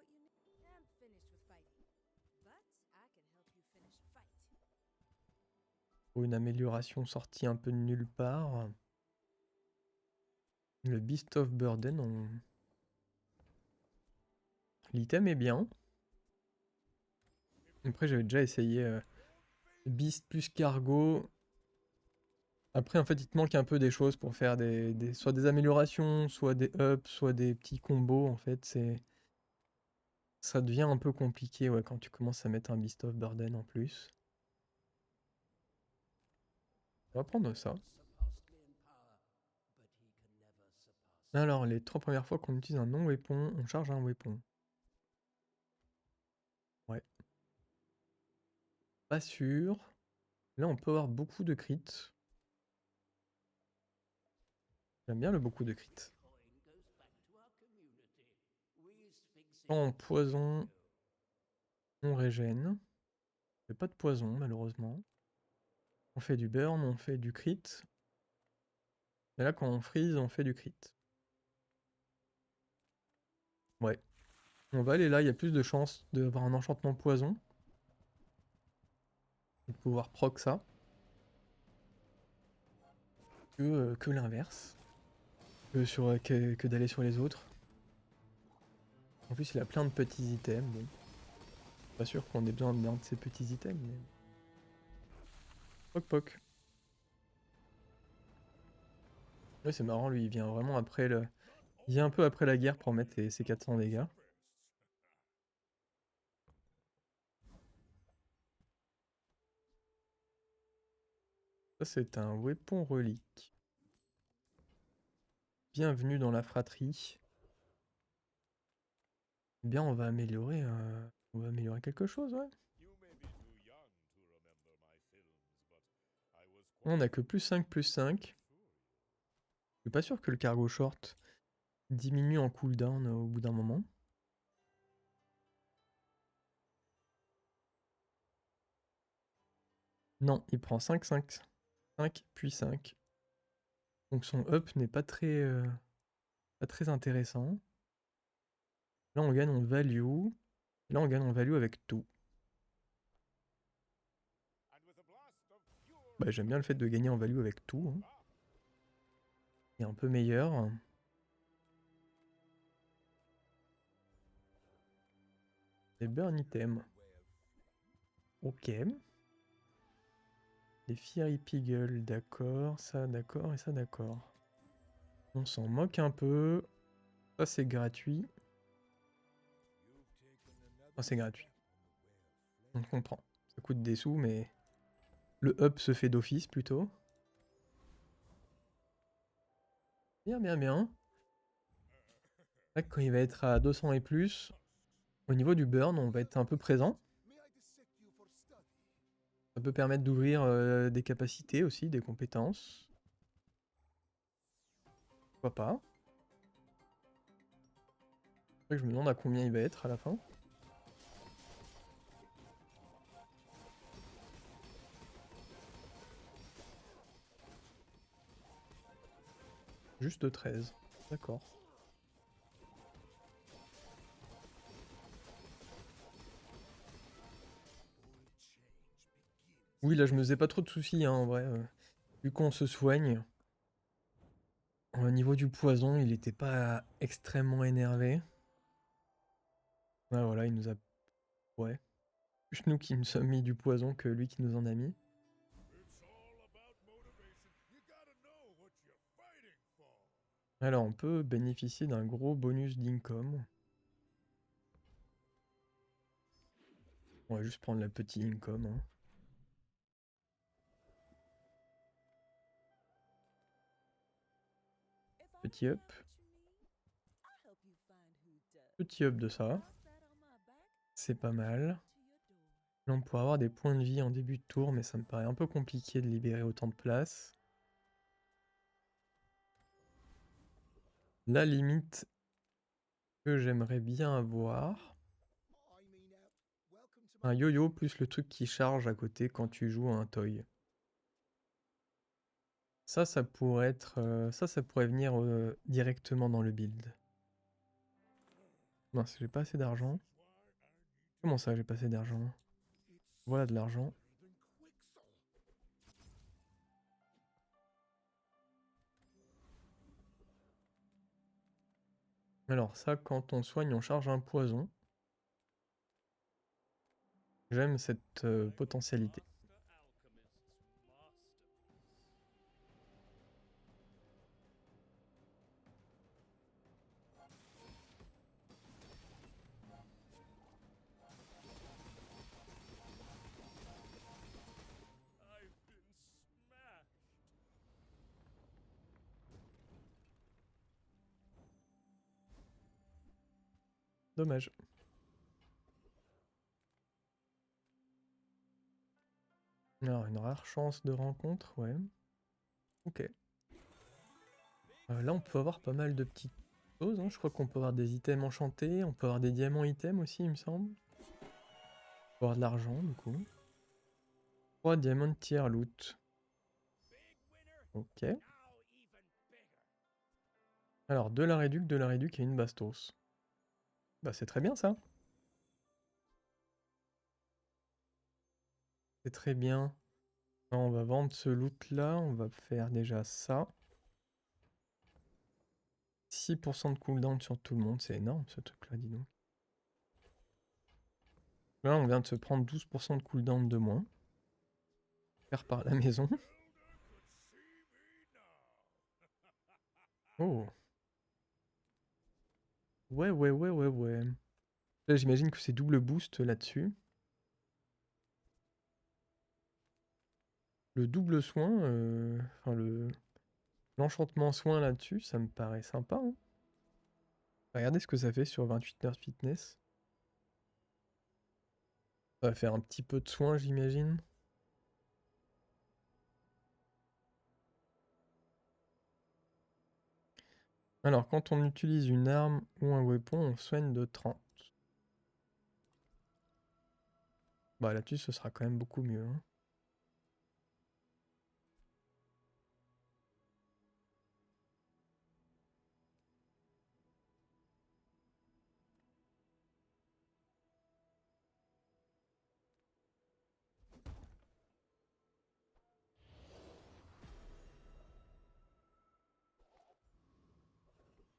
Pour une amélioration sortie un peu de nulle part. Le Beast of Burden, l'item est bien. Après j'avais déjà essayé Beast plus Cargo. Après en fait il te manque un peu des choses pour faire soit des améliorations, soit des ups, soit des petits combos en fait. Ça devient un peu compliqué ouais, quand tu commences à mettre un Beast of Burden en plus. On va prendre ça. Alors, les 3 premières fois qu'on utilise un non-weapon, on charge un weapon. Ouais. Pas sûr. Là, on peut avoir beaucoup de crits. J'aime bien le beaucoup de crits. En poison, on régène. On fait pas de poison, malheureusement. On fait du burn, on fait du crit. Et là, quand on freeze, on fait du crit. Ouais. On va aller là, il y a plus de chances d'avoir un enchantement poison. Et de pouvoir proc ça. Que l'inverse. Que d'aller sur les autres. En plus, il a plein de petits items. Bon. Pas sûr qu'on ait besoin d'un de ces petits items, mais... Poc poc. Ouais, c'est marrant, lui, il vient vraiment après le... Il vient un peu après la guerre pour mettre ses 400 dégâts. Ça, c'est un weapon relique. Bienvenue dans la fratrie. Eh bien, on va améliorer quelque chose, ouais. On a que plus 5, plus 5. Je suis pas sûr que le cargo short diminue en cooldown au bout d'un moment. Non, il prend 5, 5, 5, puis 5. Donc son up n'est pas très intéressant. Là, on gagne en value. Là, on gagne en value avec tout. Bah, j'aime bien le fait de gagner en value avec tout. Hein. Il est un peu meilleur. Les burn items. Ok. Les Fiery Piggle, d'accord. Ça, d'accord. Et ça, d'accord. On s'en moque un peu. Ça, c'est gratuit. Enfin, c'est gratuit. On comprend. Ça coûte des sous, mais le up se fait d'office plutôt. Bien, bien, bien. Là, quand il va être à 200 et plus, au niveau du burn, on va être un peu présent. Ça peut permettre d'ouvrir des capacités aussi, des compétences. Pourquoi pas. Après, je me demande à combien il va être à la fin. Juste 13. D'accord. Oui, là, je me faisais pas trop de soucis, hein, en vrai. Vu qu'on se soigne. Au niveau du poison, il était pas extrêmement énervé. Ah, voilà, il nous a... Ouais. Plus nous qui nous sommes mis du poison que lui qui nous en a mis. Alors, on peut bénéficier d'un gros bonus d'income. On va juste prendre la petite income. Hein. Petit up. Petit up de ça. C'est pas mal. Là, on pourrait avoir des points de vie en début de tour, mais ça me paraît un peu compliqué de libérer autant de place. La limite que j'aimerais bien avoir... Un yo-yo plus le truc qui charge à côté quand tu joues à un toy. Ça pourrait être... ça pourrait venir directement dans le build. Mince, j'ai pas assez d'argent. Comment ça, j'ai pas assez d'argent? Voilà de l'argent. Alors ça, quand on soigne, on charge un poison. J'aime cette potentialité. Dommage. Alors, une rare chance de rencontre, ouais. Ok. Là, on peut avoir pas mal de petites choses, hein. Je crois qu'on peut avoir des items enchantés, on peut avoir des diamants items aussi, il me semble. On peut avoir de l'argent, du coup. 3 diamants tier loot. Ok. Alors, de la réduc et une bastos. Bah, c'est très bien, ça. C'est très bien. Alors, on va vendre ce loot-là, on va faire déjà ça. 6% de cooldown sur tout le monde, c'est énorme, ce truc-là, dis donc. Là, on vient de se prendre 12% de cooldown de moins. Faire par la maison. Oh. Ouais, ouais, ouais, ouais, ouais. Là, j'imagine que c'est double boost là-dessus. Le double soin, enfin l'enchantement soin là-dessus, ça me paraît sympa, hein. Regardez ce que ça fait sur 28 heures fitness. Ça va faire un petit peu de soin, j'imagine. Alors, quand on utilise une arme ou un weapon, on soigne de 30. Bah là-dessus, ce sera quand même beaucoup mieux, hein.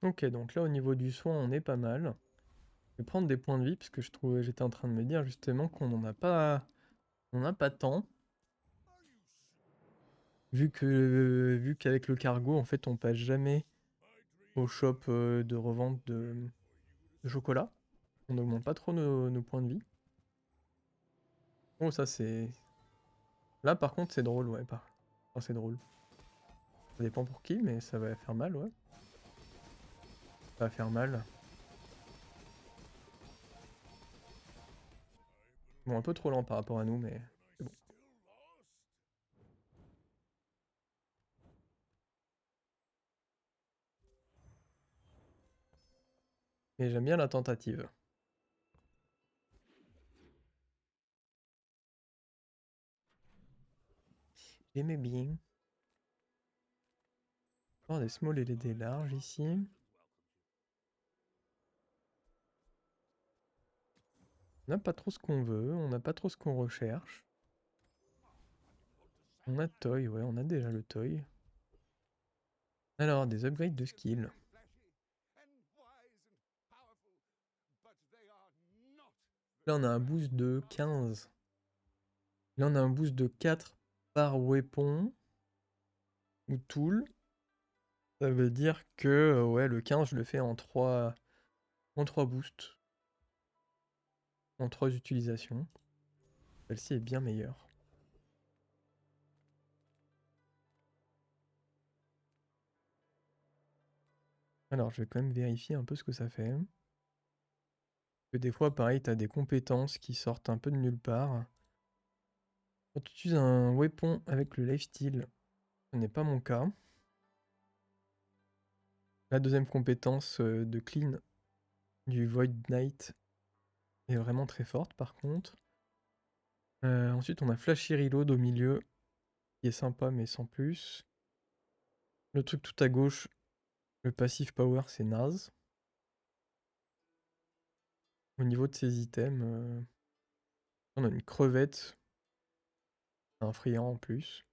Ok, donc là, au niveau du soin, on est pas mal. Je vais prendre des points de vie, parce que j'étais en train de me dire justement qu'on n'en a pas... On n'a pas tant. Vu qu'avec le cargo, en fait, on passe jamais au shop de revente de chocolat. On n'augmente pas trop nos points de vie. Oh, ça c'est... Là, par contre, c'est drôle, ouais. Enfin, c'est drôle. Ça dépend pour qui, mais ça va faire mal, ouais. Ça va faire mal. Bon, un peu trop lent par rapport à nous, mais c'est bon. Mais j'aime bien la tentative. J'aimais bien. Oh, des small et des larges ici. On n'a pas trop ce qu'on veut, on n'a pas trop ce qu'on recherche. On a toy, ouais, on a déjà le toy. Alors, des upgrades de skill. Là, on a un boost de 15. Là, on a un boost de 4 par weapon ou tool. Ça veut dire que ouais, le 15, je le fais en trois boosts. En 3 utilisations. Celle-ci est bien meilleure. Alors, je vais quand même vérifier un peu ce que ça fait. Parce que des fois, pareil, tu as des compétences qui sortent un peu de nulle part. Quand tu utilises un weapon avec le lifesteal, ce n'est pas mon cas. La deuxième compétence de clean du Void Knight est vraiment très forte par contre. Ensuite, on a Flashy Reload au milieu, qui est sympa mais sans plus. Le truc tout à gauche, le passif power, c'est naze. Au niveau de ses items, on a une crevette, un friand en plus.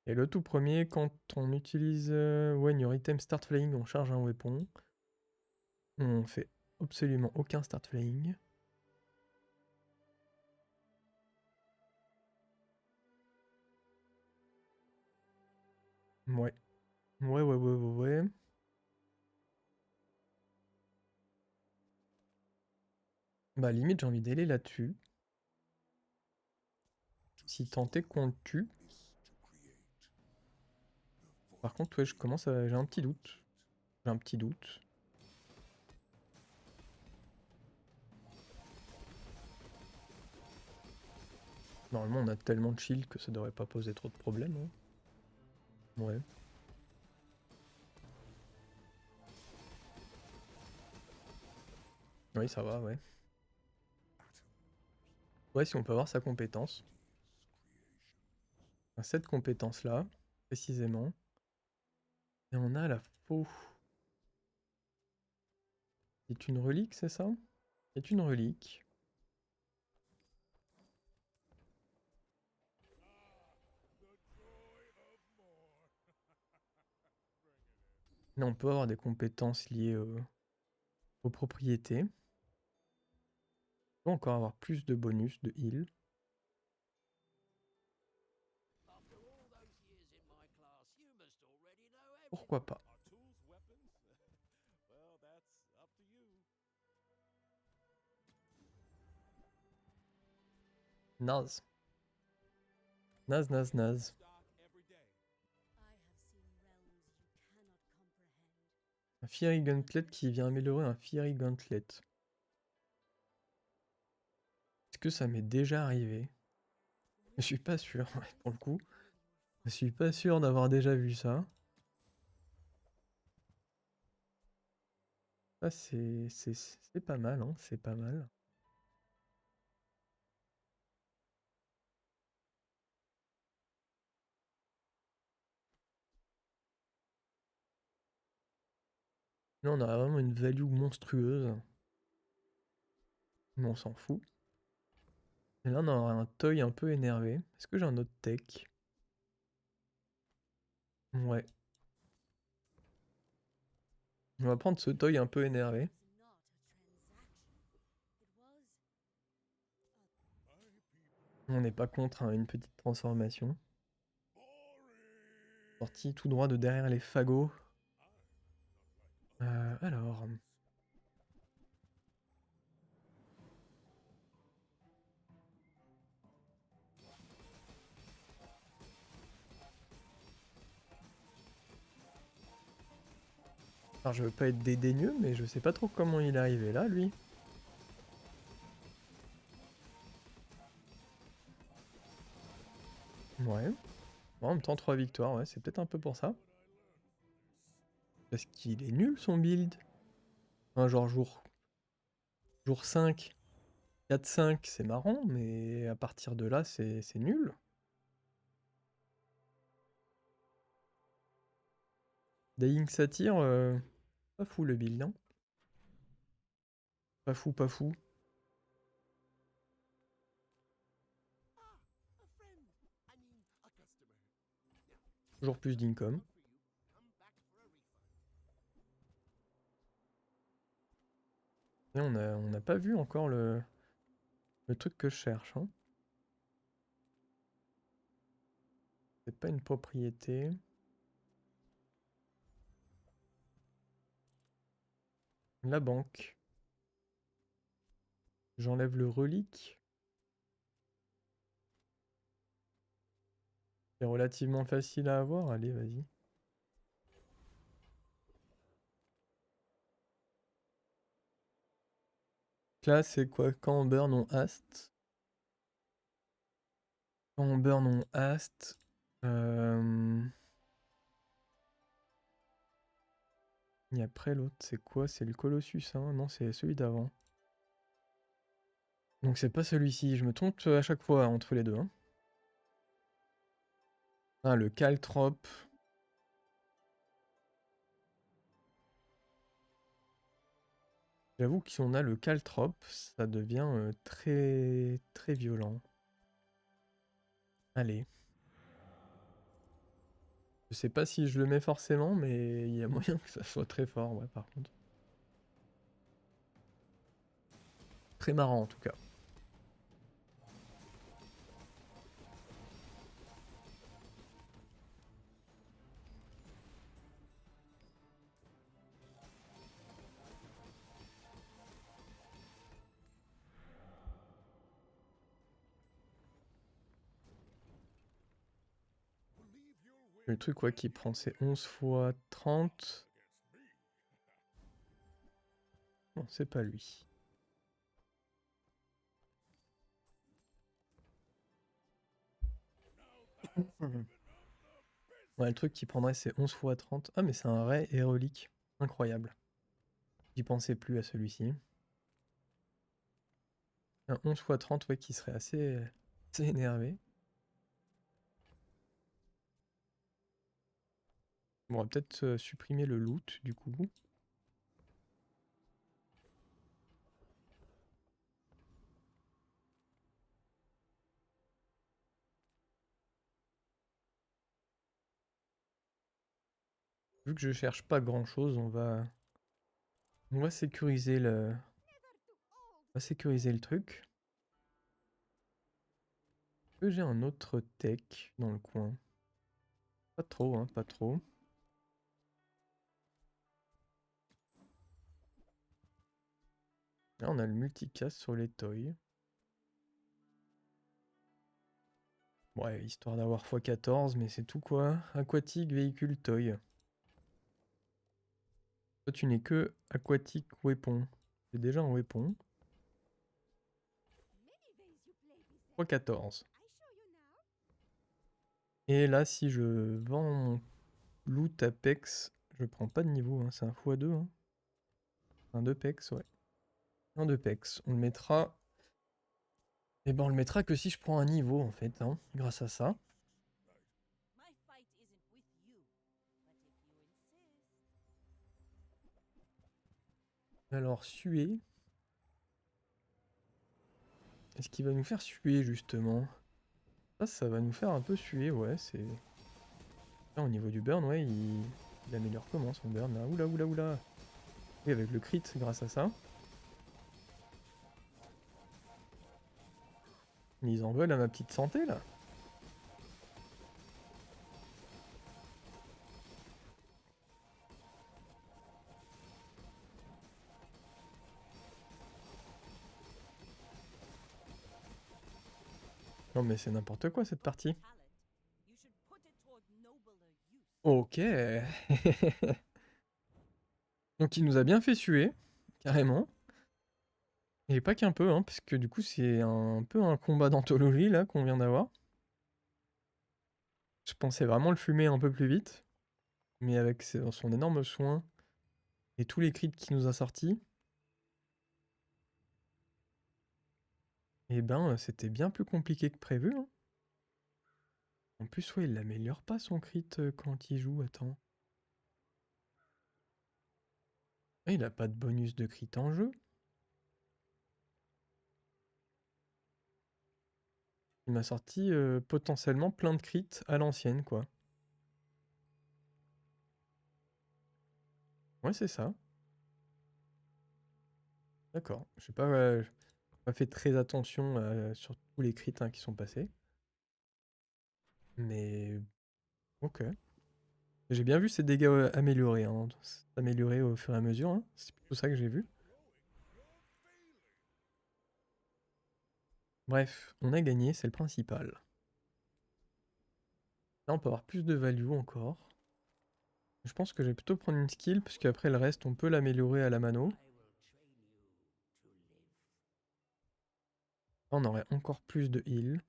Et le tout premier, quand on utilise when your item start flying, on charge un weapon. On fait absolument aucun start flying. Ouais. Ouais, ouais, ouais, ouais, ouais. Bah limite, j'ai envie d'aller là-dessus. Si tant est qu'on le tue. Par contre, ouais, j'ai un petit doute. J'ai un petit doute. Normalement, on a tellement de shield que ça devrait pas poser trop de problèmes, hein. Ouais. Oui, ça va, ouais. Ouais, si on peut avoir sa compétence. Enfin, cette compétence-là, précisément. Et on a la faux. C'est une relique, c'est ça? C'est une relique. Là, on peut avoir des compétences liées aux propriétés. On peut encore avoir plus de bonus de heal. Pourquoi pas? Naze. Naze, naze, naze. Un Fiery Gauntlet qui vient améliorer un Fiery Gauntlet. Est-ce que ça m'est déjà arrivé? Je suis pas sûr, ouais, pour le coup. Je suis pas sûr d'avoir déjà vu ça. Ça, c'est pas mal, hein, c'est pas mal. Là, on a vraiment une value monstrueuse. Mais on s'en fout. Et là, on aura un toy un peu énervé. Est-ce que j'ai un autre tech? Ouais. On va prendre ce toy un peu énervé. On n'est pas contre hein, une petite transformation. Sorti tout droit de derrière les fagots. Alors... Alors je veux pas être dédaigneux, mais je sais pas trop comment il est arrivé là, lui. Ouais. Bon, en même temps, 3 victoires, ouais, c'est peut-être un peu pour ça. Parce qu'il est nul son build. Enfin, genre jour 5, 4-5, c'est marrant, mais à partir de là, c'est nul. Dying Satyr, pas fou le build, hein. Pas fou, pas fou. Toujours plus d'income. Et on n'a pas vu encore le truc que je cherche, hein. C'est pas une propriété. La banque. J'enlève le relique. C'est relativement facile à avoir. Allez, vas-y. Là, c'est quoi? Quand on burn, on haste. Quand on burn, on haste. Et après, l'autre, c'est quoi? C'est le Colossus, hein? Non, c'est celui d'avant. Donc c'est pas celui-ci. Je me trompe à chaque fois entre les deux, hein. Ah, le Caltrop. J'avoue que si on a le Caltrop, ça devient très très violent. Allez. Je sais pas si je le mets forcément, mais il y a moyen que ça soit très fort, ouais, par contre. Très marrant en tout cas. Le truc ouais, qui prend c'est 11 fois 30. Non, c'est pas lui. Ouais, le truc qui prendrait c'est 11 x 30. Ah mais c'est un ray et relique. Incroyable. J'y pensais plus à celui-ci. Un 11 x 30 ouais, qui serait assez énervé. Bon, on va peut-être supprimer le loot du coup. Vu que je cherche pas grand-chose, on va sécuriser le truc. Est-ce que j'ai un autre tech dans le coin? Pas trop, hein, pas trop. Là, on a le multicast sur les toys. Ouais, histoire d'avoir x14, mais c'est tout quoi. Aquatique, véhicule, toy. Toi, tu n'es que aquatique weapon. J'ai déjà un weapon. x14. Et là, si je vends mon loot Apex, je prends pas de niveau, hein, c'est un x2. Hein. Un 2pex, ouais. Un 2pex. On le mettra. Et ben on le mettra que si je prends un niveau en fait, hein, grâce à ça. Alors suer. Est-ce qu'il va nous faire suer justement? Ça va nous faire un peu suer, ouais, c'est... Là, au niveau du burn, ouais, il améliore comment son burn là? Oula, oula, oula. Oui, avec le crit grâce à ça. Ils en veulent à ma petite santé là. Non mais c'est n'importe quoi cette partie. Ok. Donc il nous a bien fait suer, carrément. Et pas qu'un peu, hein, parce que du coup c'est un peu un combat d'anthologie là qu'on vient d'avoir. Je pensais vraiment le fumer un peu plus vite, mais avec son énorme soin et tous les crits qu'il nous a sortis, eh ben c'était bien plus compliqué que prévu. Hein. En plus, ouais, il l'améliore pas son crit quand il joue, attends. Ah, il a pas de bonus de crit en jeu. Il m'a sorti potentiellement plein de crits à l'ancienne, quoi. Ouais, c'est ça. D'accord. Je sais pas, j'ai pas fait très attention sur tous les crits hein, qui sont passés. Mais ok. J'ai bien vu ses dégâts améliorés, hein, s'améliorer au fur et à mesure. Hein. C'est plutôt ça que j'ai vu. Bref, on a gagné, c'est le principal. Là, on peut avoir plus de value encore. Je pense que je vais plutôt prendre une skill, puisque après le reste, on peut l'améliorer à la mano. Là, on aurait encore plus de heal.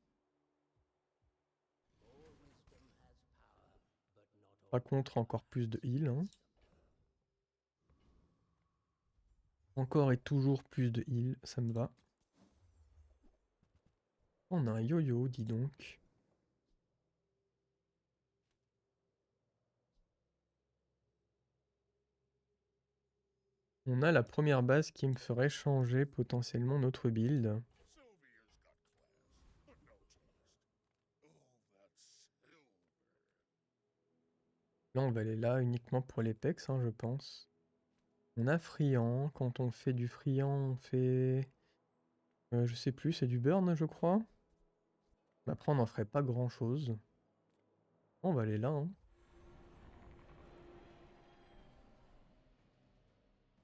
Par contre, encore plus de heal. Hein. Encore et toujours plus de heal, ça me va. On a un yo-yo, dis donc. On a la première base qui me ferait changer potentiellement notre build. Là, on va aller là uniquement pour les pecs, hein, je pense. On a friand. Quand on fait du friand, on fait... je sais plus, c'est du burn, je crois. Après, on n'en ferait pas grand-chose. On va aller là. Hein.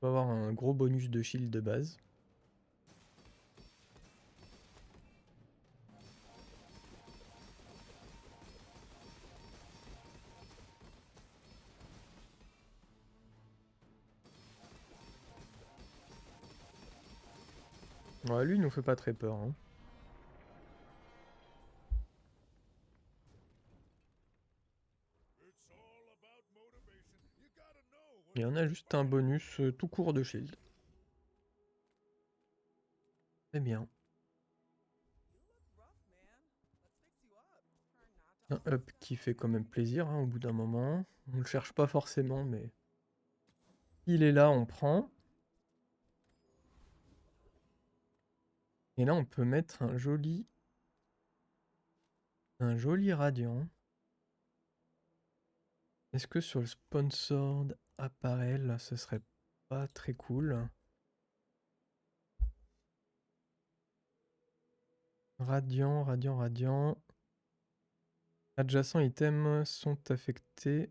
On va avoir un gros bonus de shield de base. Ouais, lui, il nous fait pas très peur. Hein. Et on a juste un bonus tout court de shield. Très bien. Un up qui fait quand même plaisir hein, au bout d'un moment. On le cherche pas forcément, mais il est là, on prend. Et là, on peut mettre un joli radiant. Est-ce que sur le sponsored apparel, ce serait pas très cool? Radiant, radiant, radiant. Adjacents items sont affectés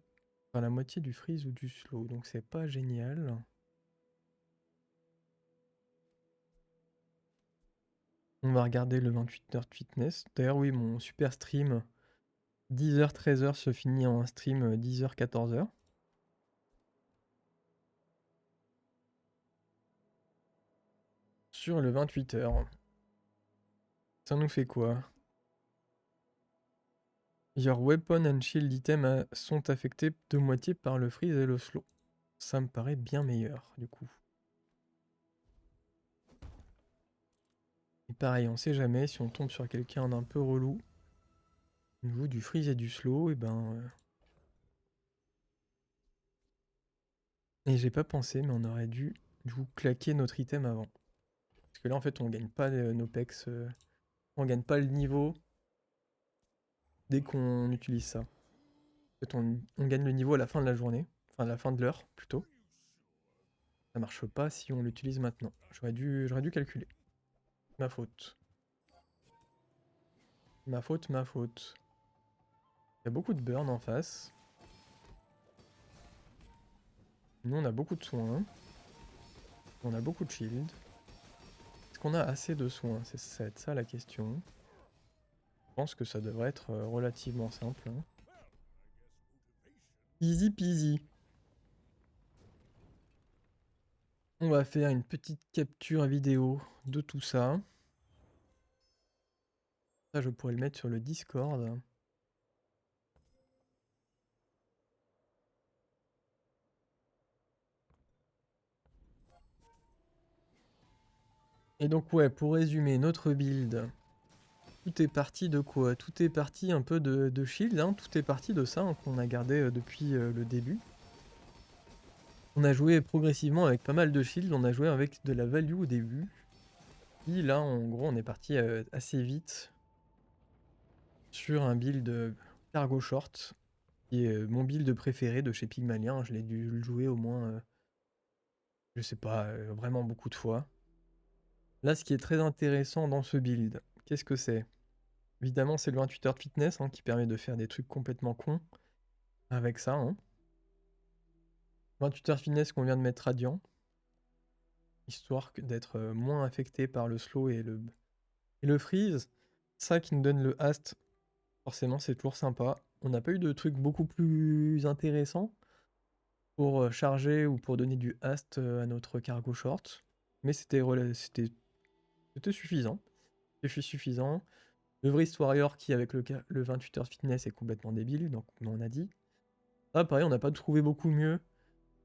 par la moitié du freeze ou du slow, donc c'est pas génial. On va regarder le 28h de fitness. D'ailleurs oui, mon super stream 10h 13h se finit en stream 10h 14h. Sur le 28h. Ça nous fait quoi? Your weapon and shield items sont affectés de moitié par le freeze et le slow. Ça me paraît bien meilleur du coup. Et pareil, on sait jamais si on tombe sur quelqu'un d'un peu relou. Au niveau du freeze et du slow, et ben... Et j'ai pas pensé, mais on aurait dû du coup claquer notre item avant. Parce que là en fait on gagne pas nos pex, on gagne pas le niveau dès qu'on utilise ça. En fait on gagne le niveau à la fin de la journée, enfin à la fin de l'heure plutôt. Ça marche pas si on l'utilise maintenant. J'aurais dû calculer. Ma faute. Ma faute, ma faute. Il y a beaucoup de burn en face. Nous on a beaucoup de soins. On a beaucoup de shield. Est-ce qu'on a assez de soins? C'est ça la question. Je pense que ça devrait être relativement simple. Hein. Easy peasy. On va faire une petite capture vidéo de tout ça. Ça, je pourrais le mettre sur le Discord. Et donc ouais, pour résumer notre build, tout est parti de quoi? Tout est parti un peu de shield, hein. Tout est parti de ça hein, qu'on a gardé depuis le début. On a joué progressivement avec pas mal de shield, on a joué avec de la value au début. Puis là, en gros, on est parti assez vite sur un build cargo short, qui est mon build préféré de chez Pygmalion. Je l'ai dû le jouer au moins, je sais pas, vraiment beaucoup de fois. Là, ce qui est très intéressant dans ce build, qu'est-ce que c'est? Évidemment, c'est le 28h de fitness hein, qui permet de faire des trucs complètement cons avec ça. Hein. 28h de fitness qu'on vient de mettre radiant, histoire d'être moins affecté par le slow et le freeze. Ça qui nous donne le hast, forcément c'est toujours sympa. On n'a pas eu de trucs beaucoup plus intéressants pour charger ou pour donner du hast à notre cargo short, mais c'était suffisant. C'était suffisant. Le Wrist Warrior qui avec le 28h de fitness est complètement débile, donc on en a dit. Ah pareil, on n'a pas trouvé beaucoup mieux,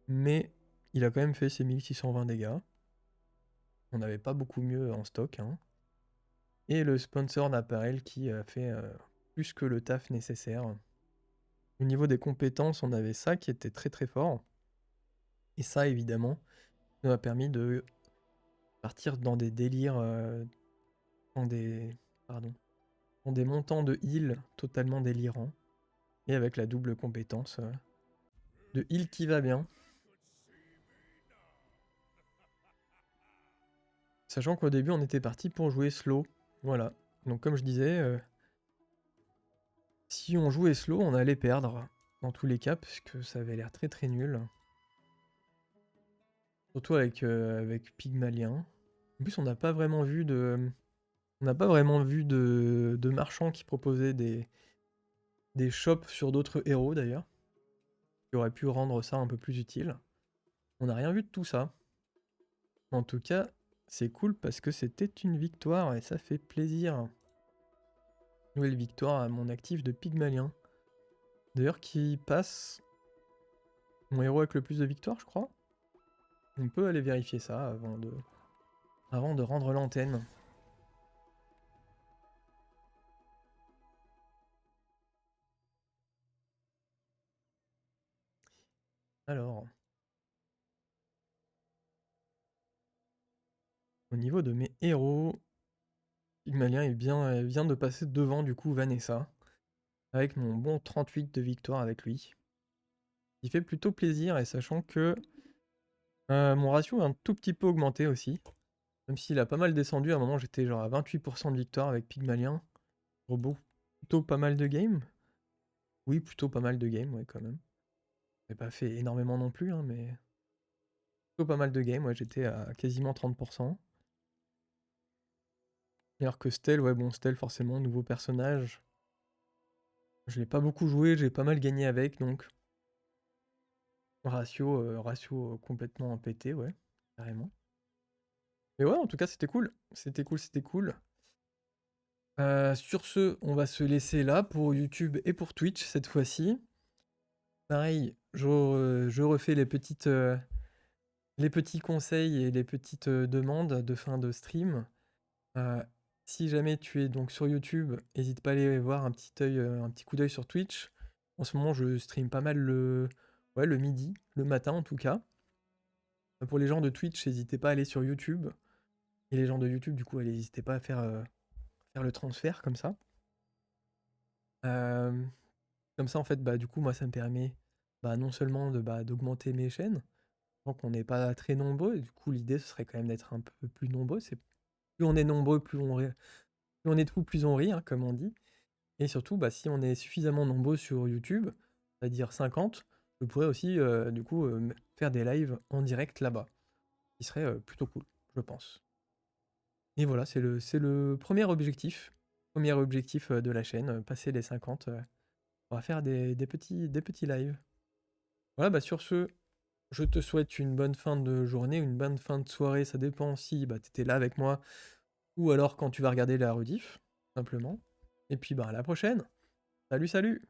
mais il a quand même fait ses 1620 dégâts. On n'avait pas beaucoup mieux en stock. Hein. Et le sponsor d'appareil qui a fait plus que le taf nécessaire. Au niveau des compétences, on avait ça qui était très très fort. Et ça évidemment nous a permis de partir dans des délires, dans des montants de heal totalement délirants. Et avec la double compétence de heal qui va bien. Sachant qu'au début on était parti pour jouer slow. Voilà. Donc comme je disais, si on jouait slow on allait perdre. Dans tous les cas, parce que ça avait l'air très très nul. Surtout avec Pygmalion. En plus on n'a pas vraiment vu de... On n'a pas vraiment vu de marchands qui proposaient des shops sur d'autres héros d'ailleurs. Qui auraient pu rendre ça un peu plus utile. On n'a rien vu de tout ça. En tout cas, c'est cool parce que c'était une victoire et ça fait plaisir. Nouvelle victoire à mon actif de Pygmalion. D'ailleurs qui passe Mon héros avec le plus de victoires, je crois. On peut aller vérifier ça avant de rendre l'antenne. Alors, au niveau de mes héros, Pygmalien vient de passer devant du coup Vanessa, avec mon bon 38 de victoire avec lui. Il fait plutôt plaisir, et sachant que mon ratio a un tout petit peu augmenté aussi. Même s'il a pas mal descendu, à un moment j'étais genre à 28% de victoire avec Pygmalien. Robot, plutôt pas mal de games. Oui, plutôt pas mal de games, ouais, quand même. J'ai pas fait énormément non plus, hein, mais plutôt pas mal de games, ouais, j'étais à quasiment 30%. Alors que Stell, ouais, bon, Stell, forcément, nouveau personnage. Je l'ai pas beaucoup joué, j'ai pas mal gagné avec, donc ratio complètement pété, ouais, carrément. Mais ouais, en tout cas, c'était cool. C'était cool, c'était cool. Sur ce, on va se laisser là pour YouTube et pour Twitch cette fois-ci. Pareil, je refais les petits conseils et les petites demandes de fin de stream. Si jamais tu es donc sur YouTube, n'hésite pas à aller voir un petit coup d'œil sur Twitch. En ce moment, je stream pas mal ouais, le midi, le matin en tout cas. Pour les gens de Twitch, n'hésitez pas à aller sur YouTube. Et les gens de YouTube, du coup, n'hésitez pas à faire le transfert comme ça. Euh, Comme ça, en fait, bah, du coup, moi, ça me permet non seulement d'augmenter mes chaînes, donc on n'est pas très nombreux, et du coup, l'idée, ce serait quand même d'être un peu plus nombreux. Plus on est nombreux, plus on est de fous, plus on rit, hein, comme on dit. Et surtout, si on est suffisamment nombreux sur YouTube, c'est-à-dire 50, je pourrais aussi, du coup, faire des lives en direct là-bas, qui serait plutôt cool, je pense. Et voilà, c'est le premier objectif de la chaîne, passer les 50. On va faire des petits lives. Voilà, sur ce, je te souhaite une bonne fin de journée, une bonne fin de soirée, ça dépend si tu étais là avec moi, ou alors quand tu vas regarder la rediff, simplement. Et puis à la prochaine. Salut, salut!